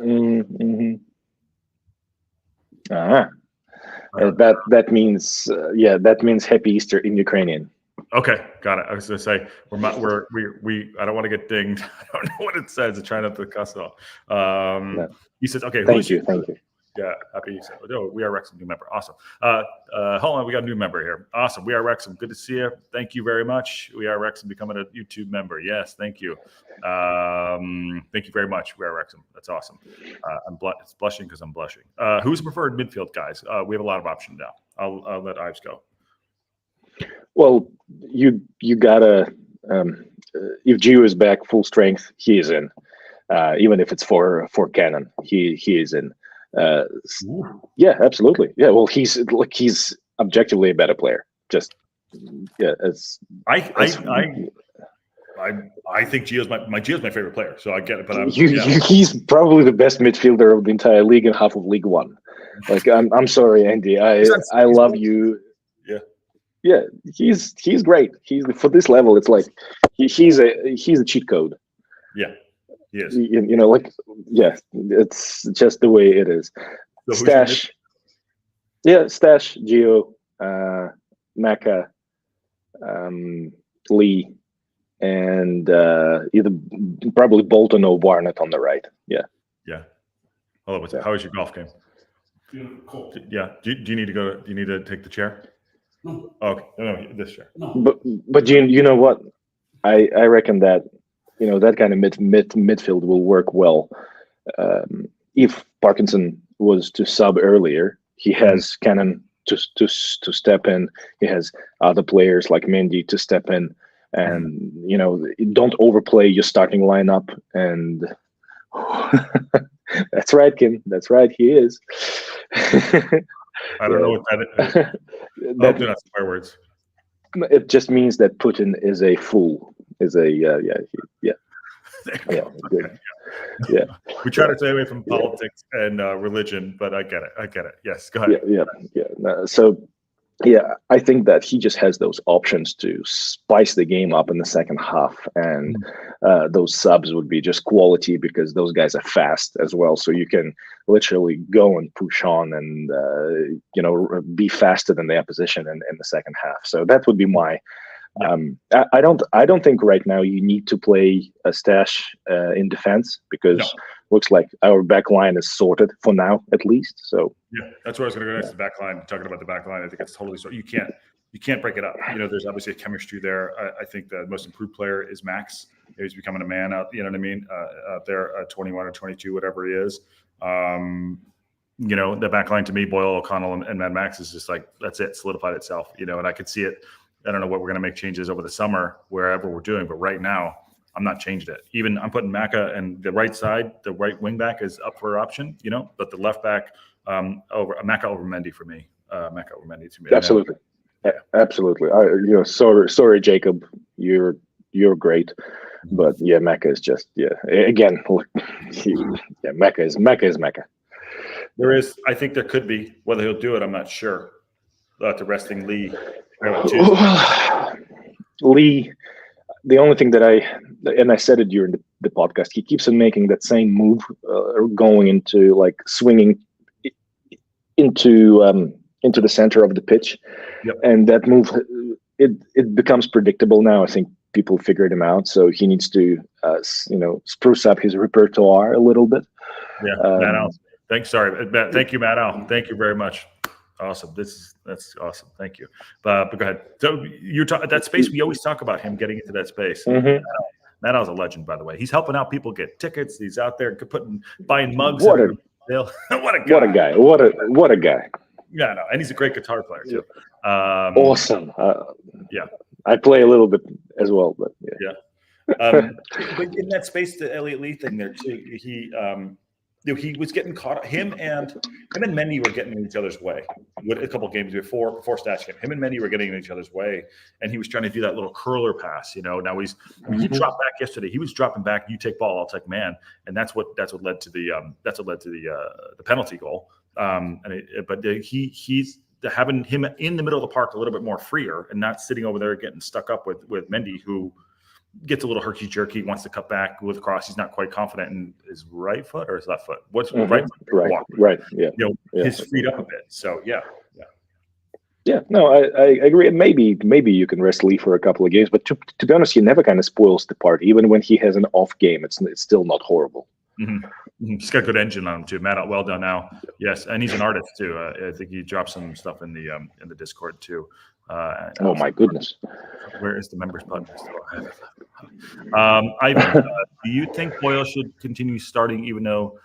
That means that means Happy Easter in Ukrainian. Okay, got it. I was going to say we I don't want to get dinged. I don't know what it says. I'm trying not to cuss it off. He says, okay. Thank you. Yeah, happy. Oh, we are Wrexham new member. Awesome. Hold on, we got a new member here. Awesome. We are Wrexham. Good to see you. Thank you very much. We are Wrexham becoming a YouTube member. Yes, thank you. Thank you very much. We are Wrexham. That's awesome. I'm blushing because I'm blushing. Who's the preferred midfield guys? We have a lot of options now. I'll let Ives go. Well, you gotta if Gio is back full strength, he is in. Even if it's for Cannon, he is in. Yeah, absolutely. Yeah, well, he's objectively a better player. Just I think Gio's my favorite player, so I get it. But he's probably the best midfielder of the entire league and half of League One. Like I'm sorry, Andy. I love you. Yeah, he's great. He's for this level. It's like he's a cheat code. Yeah, he is. You know, like it's just the way it is. So Stash, Gio, Maka, Lee, and either probably Bolton or Barnett on the right. Yeah. Hello, how was your golf game? Cool. Yeah. Do you need to go? Do you need to take the chair? No. Okay. No, this chair. No. But you know what? I reckon that that kind of midfield will work well. If Parkinson was to sub earlier, he has Cannon to step in. He has other players like Mendy to step in, and don't overplay your starting lineup. And that's right, Kim. That's right. He is. I don't know what that is. That do not swear words. It just means that Putin is a fool. Good. Yeah. We try to stay away from politics and religion, but I get it. Yes, go ahead. Yeah. So, I think that he just has those options to spice the game up in the second half, and those subs would be just quality because those guys are fast as well. So you can literally go and push on and be faster than the opposition in the second half. So that would be my. I don't think right now you need to play a Stash in defense because looks like our back line is sorted for now at least. So that's where I was going to go next. The back line, talking about the back line, I think it's totally sorted. You can't break it up. There's obviously a chemistry there. I think the most improved player is Max. He's becoming a man out. You know what I mean? Out there, 21 or 22, whatever he is. The back line to me, Boyle, O'Connell, and Mad Max is just like that's it, solidified itself. And I could see it. I don't know what we're going to make changes over the summer, wherever we're doing, but right now I'm not changing it. Even I'm putting Maka and the right side, the right wing back is up for option, but the left back over Maka over Mendy for me. Maka over Mendy to me. Absolutely. Absolutely. Sorry, Jacob, you're great, but Maka is just again, Maka is Maka. I think there could be, whether he'll do it, I'm not sure. To resting Lee. Lee, the only thing that I said it during the podcast, he keeps on making that same move, going into swinging into the center of the pitch, and that move it becomes predictable now. I think people figured him out, so he needs to spruce up his repertoire a little bit. Matt Al. Thank you, Matt Al. Thank you very much. Awesome. That's awesome. Thank you. But go ahead. So you're talking that space. We always talk about him getting into that space. Matt Al's a legend, by the way. He's helping out people get tickets. He's out there buying mugs. What a guy. What a guy. Yeah, no, and he's a great guitar player too. Awesome. Yeah. I play a little bit as well, but Yeah. But in that space, the Elliot Lee thing there too, he was getting caught. Him and Mendy were getting in each other's way. A couple of games before Stats came, him and Mendy were getting in each other's way, and he was trying to do that little curler pass. Now he dropped back yesterday. He was dropping back. You take ball, I'll take man, and that's what led to the penalty goal. He's having him in the middle of the park a little bit more freer and not sitting over there getting stuck up with Mendy, who gets a little herky-jerky, wants to cut back with a cross. He's not quite confident in his right foot or his left foot. What's right foot? Right. Yeah. He's freed up a bit. So, yeah. Yeah, no, I agree. Maybe you can rest Lee for a couple of games, but to be honest, he never kind of spoils the party. Even when he has an off game, it's still not horrible. Mm-hmm. He's got a good engine on him too. Matt, well done now. Yes, and he's an artist too. I think he dropped some stuff in the Discord too. Oh my goodness! Where is the members button? Ivan, do you think Boyle should continue starting even though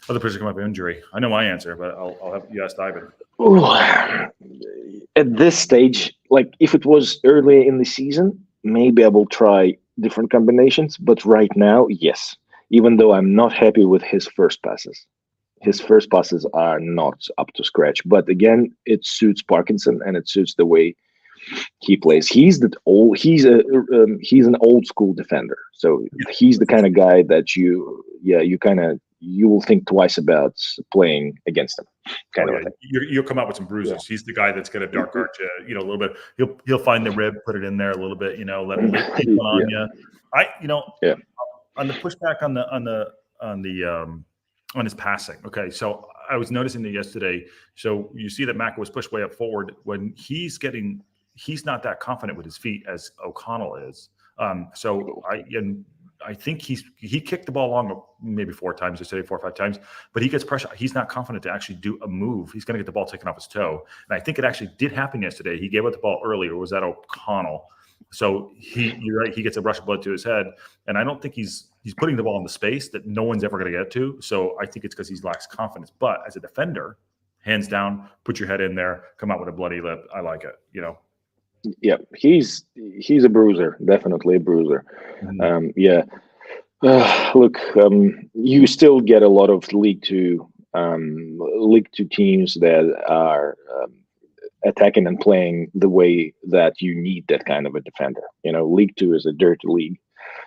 other players come up with injury? I know my answer, but I'll have you ask Ivan. Ooh, at this stage, like if it was earlier in the season, maybe I will try different combinations. But right now, yes. Even though I'm not happy with his first passes. His first passes are not up to scratch. But again, it suits Parkinson and it suits the way he plays. He's an old school defender. So he's the kind of guy that you will think twice about playing against him. Kind of thing. You'll come out with some bruises. Yeah. He's the guy that's going to dark arch you, a little bit. He'll find the rib, put it in there a little bit, let him take one on you. On the pushback on his passing. Okay, so I was noticing that yesterday. So you see that Macca was pushed way up forward when he's not that confident with his feet as O'Connell is. I think he kicked the ball long maybe 4 times yesterday, 4 or 5 times, but he gets pressure. He's not confident to actually do a move. He's going to get the ball taken off his toe, and I think it actually did happen yesterday. He gave up the ball early, or was that O'Connell? So you're right. He gets a rush of blood to his head, and I don't think he's putting the ball in the space that no one's ever going to get to. So I think it's because he lacks confidence. But as a defender, hands down, put your head in there, come out with a bloody lip. I like it. Yeah, he's a bruiser, definitely a bruiser. Mm-hmm. Look, you still get a lot of League Two teams that are attacking and playing the way that you need that kind of a defender. League Two is a dirty league,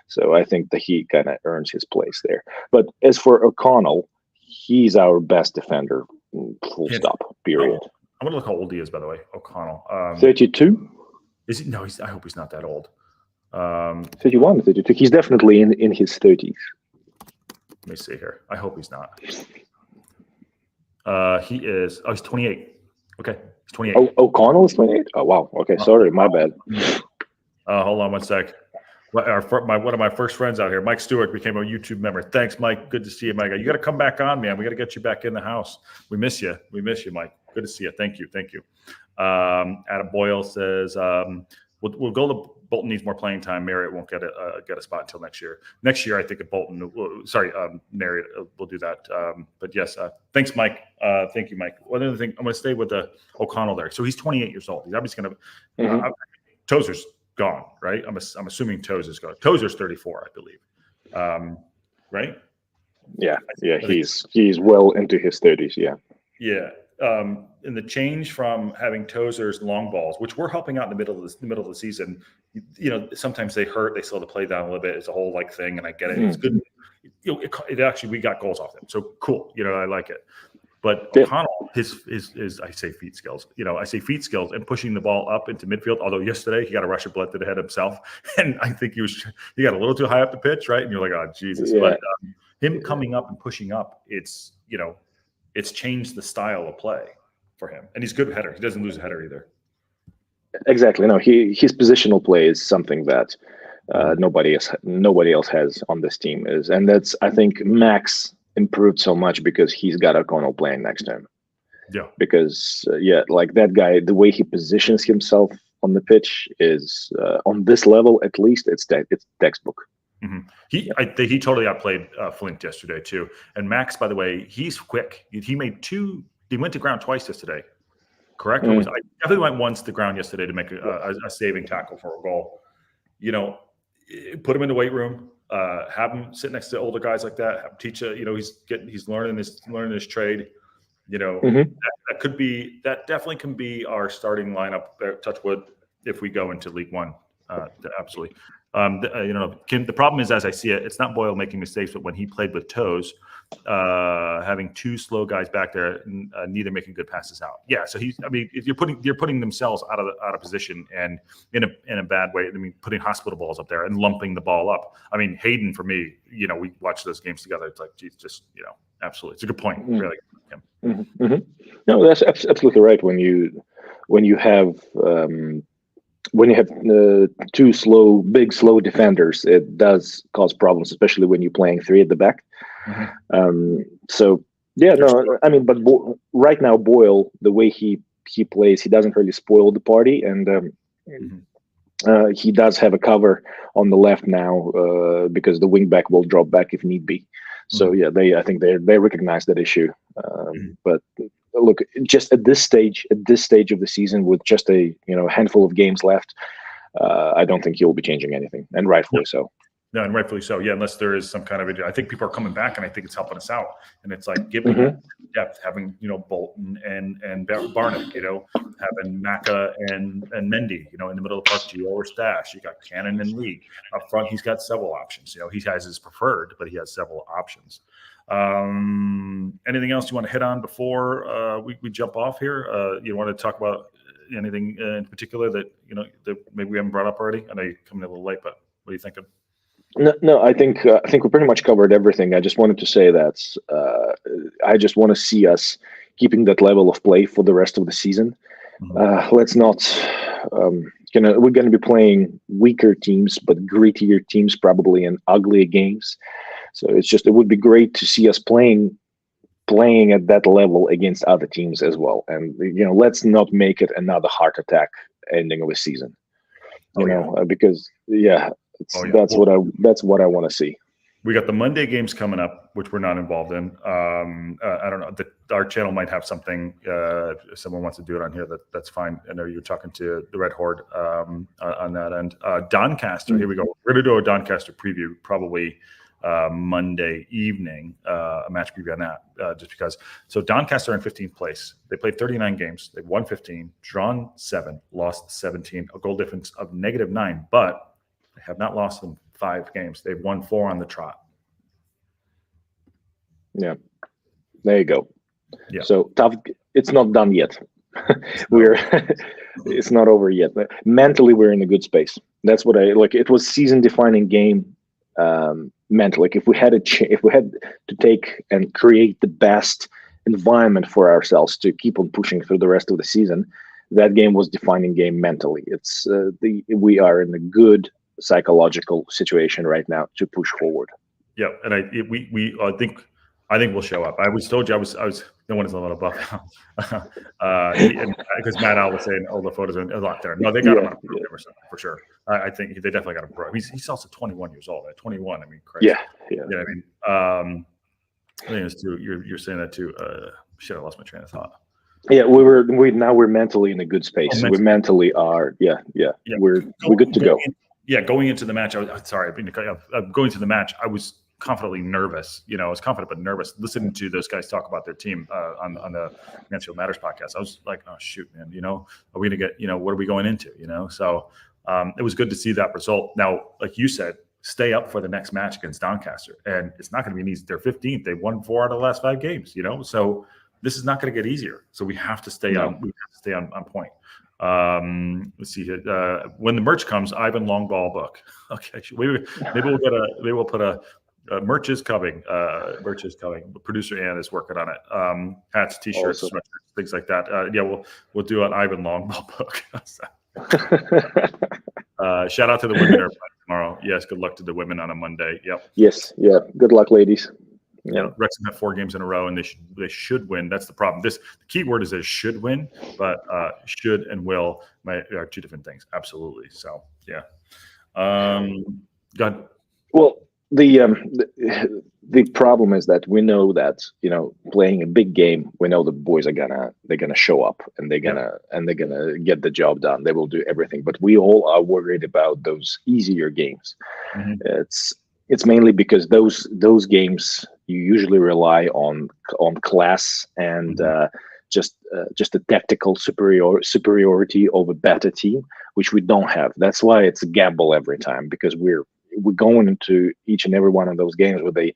so I think that he kind of earns his place there. But as for O'Connell, he's our best defender. Full stop. Period. I'm gonna look how old he is, by the way. O'Connell. 32. Is he? No, I hope he's not that old. 31, 32. He's definitely in his 30s. Let me see here. I hope he's not. He is. Oh, he's 28. Okay, he's 28. Oh, O'Connell is 28. Oh, wow. Okay, sorry, my bad. Hold on one sec. One of my first friends out here, Mike Stewart, became a YouTube member. Thanks, Mike. Good to see you, Mike. You got to come back on, man. We got to get you back in the house. We miss you. Mike. Good to see you. Thank you. Adam Boyle says we'll go to Bolton needs more playing time. Marriott won't get a spot until next year. Next year, I think at Bolton. Marriott will do that. But yes, thanks, Mike. Thank you, Mike. One other thing, I'm going to stay with the O'Connell there. So he's 28 years old. He's obviously going to. Mm-hmm. Tozer's gone, right? I'm assuming Tozer's gone. Tozer's 34, I believe. Right? Yeah. He's well into his 30s. Yeah. Yeah. And the change from having Tozer's long balls, which we're helping out in the middle of the season, sometimes they hurt. They still have to play down a little bit. It's a whole thing, and I get it. It's good. It actually, we got goals off them, so cool. I like it. But O'Connell, his I say feet skills. And pushing the ball up into midfield. Although yesterday he got a rush of blood to the head himself, and I think he got a little too high up the pitch, right? And you're like, oh Jesus! Yeah. But him coming up and pushing up, it's changed the style of play for him, and he's a good header. He doesn't lose a header either. Exactly. No, his positional play is something that nobody else has on this team and that's, I think, Max improved so much because he's got O'Connell playing next to him. Yeah. Because like that guy, the way he positions himself on the pitch is on this level at least, it's textbook. Mm-hmm. He totally outplayed Flint yesterday too. And Max, by the way, he's quick. He went to ground twice yesterday. correct? I definitely went once to the ground yesterday to make a saving tackle for a goal. You know, put him in the weight room, have him sit next to older guys like that, have him teach he's learning his trade. You know, that definitely can be our starting lineup there, touch wood, if we go into League One. Absolutely. The problem is, as I see it, it's not Boyle making mistakes, but when he played with toes, having two slow guys back there, neither making good passes out. Yeah, so you're putting themselves out of position and in a bad way. I mean, putting hospital balls up there and lumping the ball up. I mean, Hayden, for me, we watch those games together. It's like, geez, just absolutely, it's a good point. Really. Yeah. No, that's absolutely right. When you have two big slow defenders, it does cause problems, especially when you're playing three at the back. I mean, but right now Boyle, the way he plays, he doesn't really spoil the party, and he does have a cover on the left now because the wing back will drop back if need be. So I think they recognize that issue. But look, just at this stage of the season, with just a handful of games left, I don't think he'll be changing anything, and rightfully so. No, and rightfully so. Yeah, unless there is some kind of I think people are coming back, and I think it's helping us out. And it's like giving depth, having Bolton and Barnett, having Maka and Mendy, in the middle of the park, Gio or Stash. You got Cannon and Lee up front. He's got several options. He has his preferred, but he has several options. Anything else you want to hit on before we jump off here? You want to talk about anything in particular that that maybe we haven't brought up already? I know you're coming a little late, but what are you thinking? No, I think we pretty much covered everything. I just wanted to say that I just want to see us keeping that level of play for the rest of the season. Let's not. We're going to be playing weaker teams, but grittier teams, probably, in uglier games. So it would be great to see us playing at that level against other teams as well. And let's not make it another heart attack ending of a season. Because that's what I want to see. We got the Monday games coming up, which we're not involved in. I don't know. Our channel might have something. If someone wants to do it on here, that's fine. I know you're talking to the Red Horde on that end. Doncaster, here we go. We're going to do a Doncaster preview probably Monday evening, a match preview on that, just because. So Doncaster are in 15th place. They played 39 games. They've won 15, drawn 7, lost 17, a goal difference of -9, but they have not lost in 5 games. They've won 4 on the trot. Yeah, there you go. Yeah. So tough. It's not done yet. It's not over yet. Mentally, we're in a good space. That's what I like. It was season-defining game. Mentally, like if we had to take and create the best environment for ourselves to keep on pushing through the rest of the season, that game was defining game mentally. It's we are in a good psychological situation right now to push forward. Yeah, and I think we'll show up. I was told you I was no one is a little buff because Matt Al was saying the photos are a lot there. No, they got him on a program or something for sure. I think they definitely got him pro. He's also 21 years old. At 21, I mean, crazy. Yeah. I mean, I think it's too. You're saying that too. Shit, I lost my train of thought. Yeah, we're mentally in a good space. We mentally are. Yeah. We're good to go. Going into the match, I'm going to the match. I was confidently nervous. I was confident but nervous listening to those guys talk about their team on the Mansfield Matters podcast. I was like, oh shoot, man, are we gonna get, what are we going into? So it was good to see that result. Now, like you said, stay up for the next match against Doncaster, and it's not going to be easy. They're 15th. They won 4 out of the last 5 games. So this is not going to get easier. So we have to stay on. We have to stay on point. Let's see here. When the merch comes, Ivan Longball book. Okay, maybe we'll put a. Merch is coming. Producer Ann is working on it. Hats, T-shirts, sweatshirts, things like that. We'll do an Ivan Longball book. Shout out to the women who are playing tomorrow. Yes, good luck to the women on a Monday. Yep. Yes. Yeah. Good luck, ladies. Yeah. Wrexham have 4 games in a row, and they should win. That's the problem. The key word is they should win, but should and will are 2 different things. Absolutely. So yeah. Go ahead. Well. The the problem is that we know that, playing a big game, we know the boys they're gonna show up and they're gonna get the job done. They will do everything, but we all are worried about those easier games. Mhm. It's mainly because those games you usually rely on class and just a tactical superiority of a better team, which we don't have. That's why it's a gamble every time, because we're going into each and every one of those games with a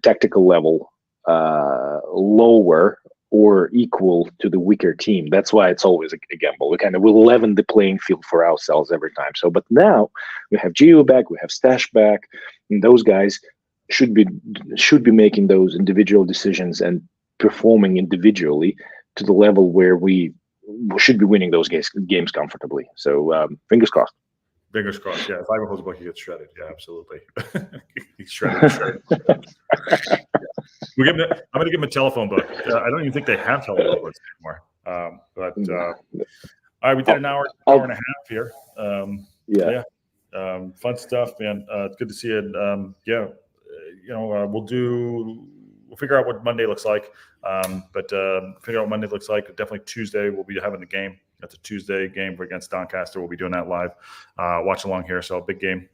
tactical level lower or equal to the weaker team. That's why it's always a gamble. We'll leaven the playing field for ourselves every time. So, but now we have Gio back, we have Stash back, and those guys should be making those individual decisions and performing individually to the level where we should be winning those games comfortably. So, fingers crossed. Fingers crossed. Yeah, if Ivan holds a book, he gets shredded. Yeah, absolutely. He's shredded. Yeah. I'm going to give him a telephone book. I don't even think they have telephone books anymore. All right, we did an hour and a half here. Fun stuff, man. It's good to see it. We'll figure out what Monday looks like. Figure out what Monday looks like. Definitely Tuesday we'll be having the game. That's a Tuesday game against Doncaster. We'll be doing that live. Watch along here. So big game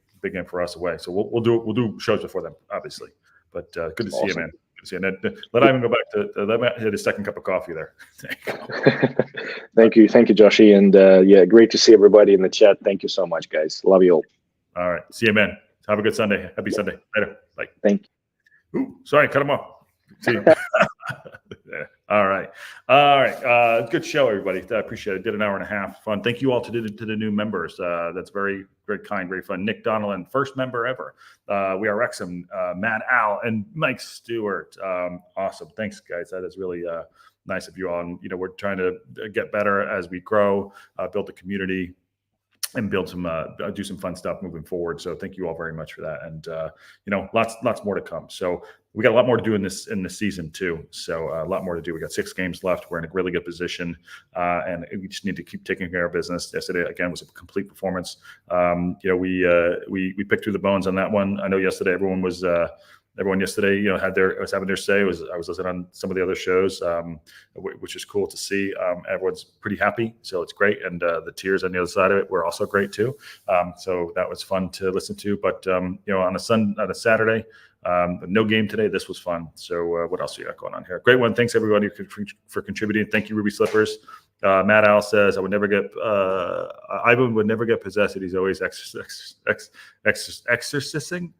for us away. So we'll do shows before them, obviously. But good to see you, man. Good to see you. And let Ivan go back to let him hit his second cup of coffee there. Thank you, Joshy, and great to see everybody in the chat. Thank you so much, guys. Love you all. All right, see you, man. Have a good Sunday. Happy Sunday. Later. Bye. Thank you. Ooh, sorry, cut him off. See you. All right. Good show, everybody. I appreciate it. Did an hour and a half. Fun. Thank you all to the new members. That's very, very kind, very fun. Nick Donnellan, first member ever. We are Wrexham, Matt Al, and Mike Stewart. Awesome. Thanks, guys. That is really nice of you all. And, we're trying to get better as we grow, build the community, and build some, do some fun stuff moving forward. So thank you all very much for that. And, lots more to come. So we got a lot more to do in this season too. So a lot more to do. We got 6 games left. We're in a really good position, and we just need to keep taking care of business. Yesterday again was a complete performance. We picked through the bones on that one. I know yesterday everyone yesterday, was having their say. I was listening on some of the other shows, which is cool to see. Everyone's pretty happy, so it's great. And the tears on the other side of it were also great too. So that was fun to listen to. But on a Saturday, no game today. This was fun. So what else you got going on here? Great one. Thanks everybody for contributing. Thank you, Ruby Slippers. Matt Al says, Ivan would never get possessed. He's always exorcising.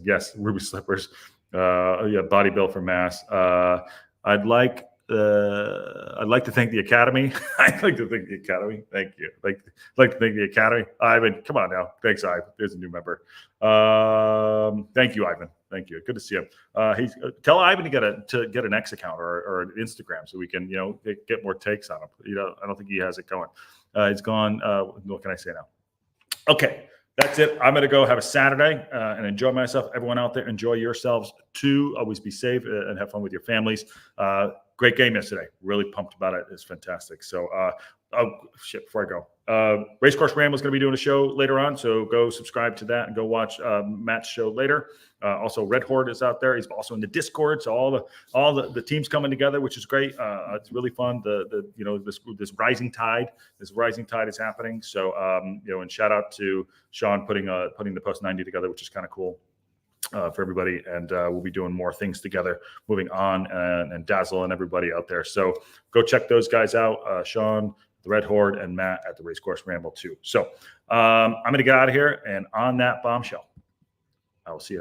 Yes, Ruby Slippers. Body built for mass. I'd like to thank the Academy. I'd like to thank the Academy. Thank you. Like to thank the Academy. Ivan, come on now. Thanks, Ivan. There's a new member. Thank you, Ivan. Thank you. Good to see him. Tell Ivan to get an X account or an Instagram so we can get more takes on him. I don't think he has it going. It's gone. What can I say now? Okay. That's it. I'm going to go have a Saturday and enjoy myself. Everyone out there, enjoy yourselves too. Always be safe and have fun with your families. Great game yesterday. Really pumped about it. It's fantastic. So, before I go, Racecourse Ramble is going to be doing a show later on. So go subscribe to that and go watch Matt's show later. Also, Red Horde is out there. He's also in the Discord. So all the teams coming together, which is great. It's really fun. This rising tide is happening. So and shout out to Sean putting the Post 90 together, which is kind of cool. For everybody, and we'll be doing more things together moving on, and Dazzle and everybody out there. So go check those guys out, Sean, the Red Horde, and Matt at the Racecourse Ramble too. So I'm going to get out of here, and on that bombshell, I will see you.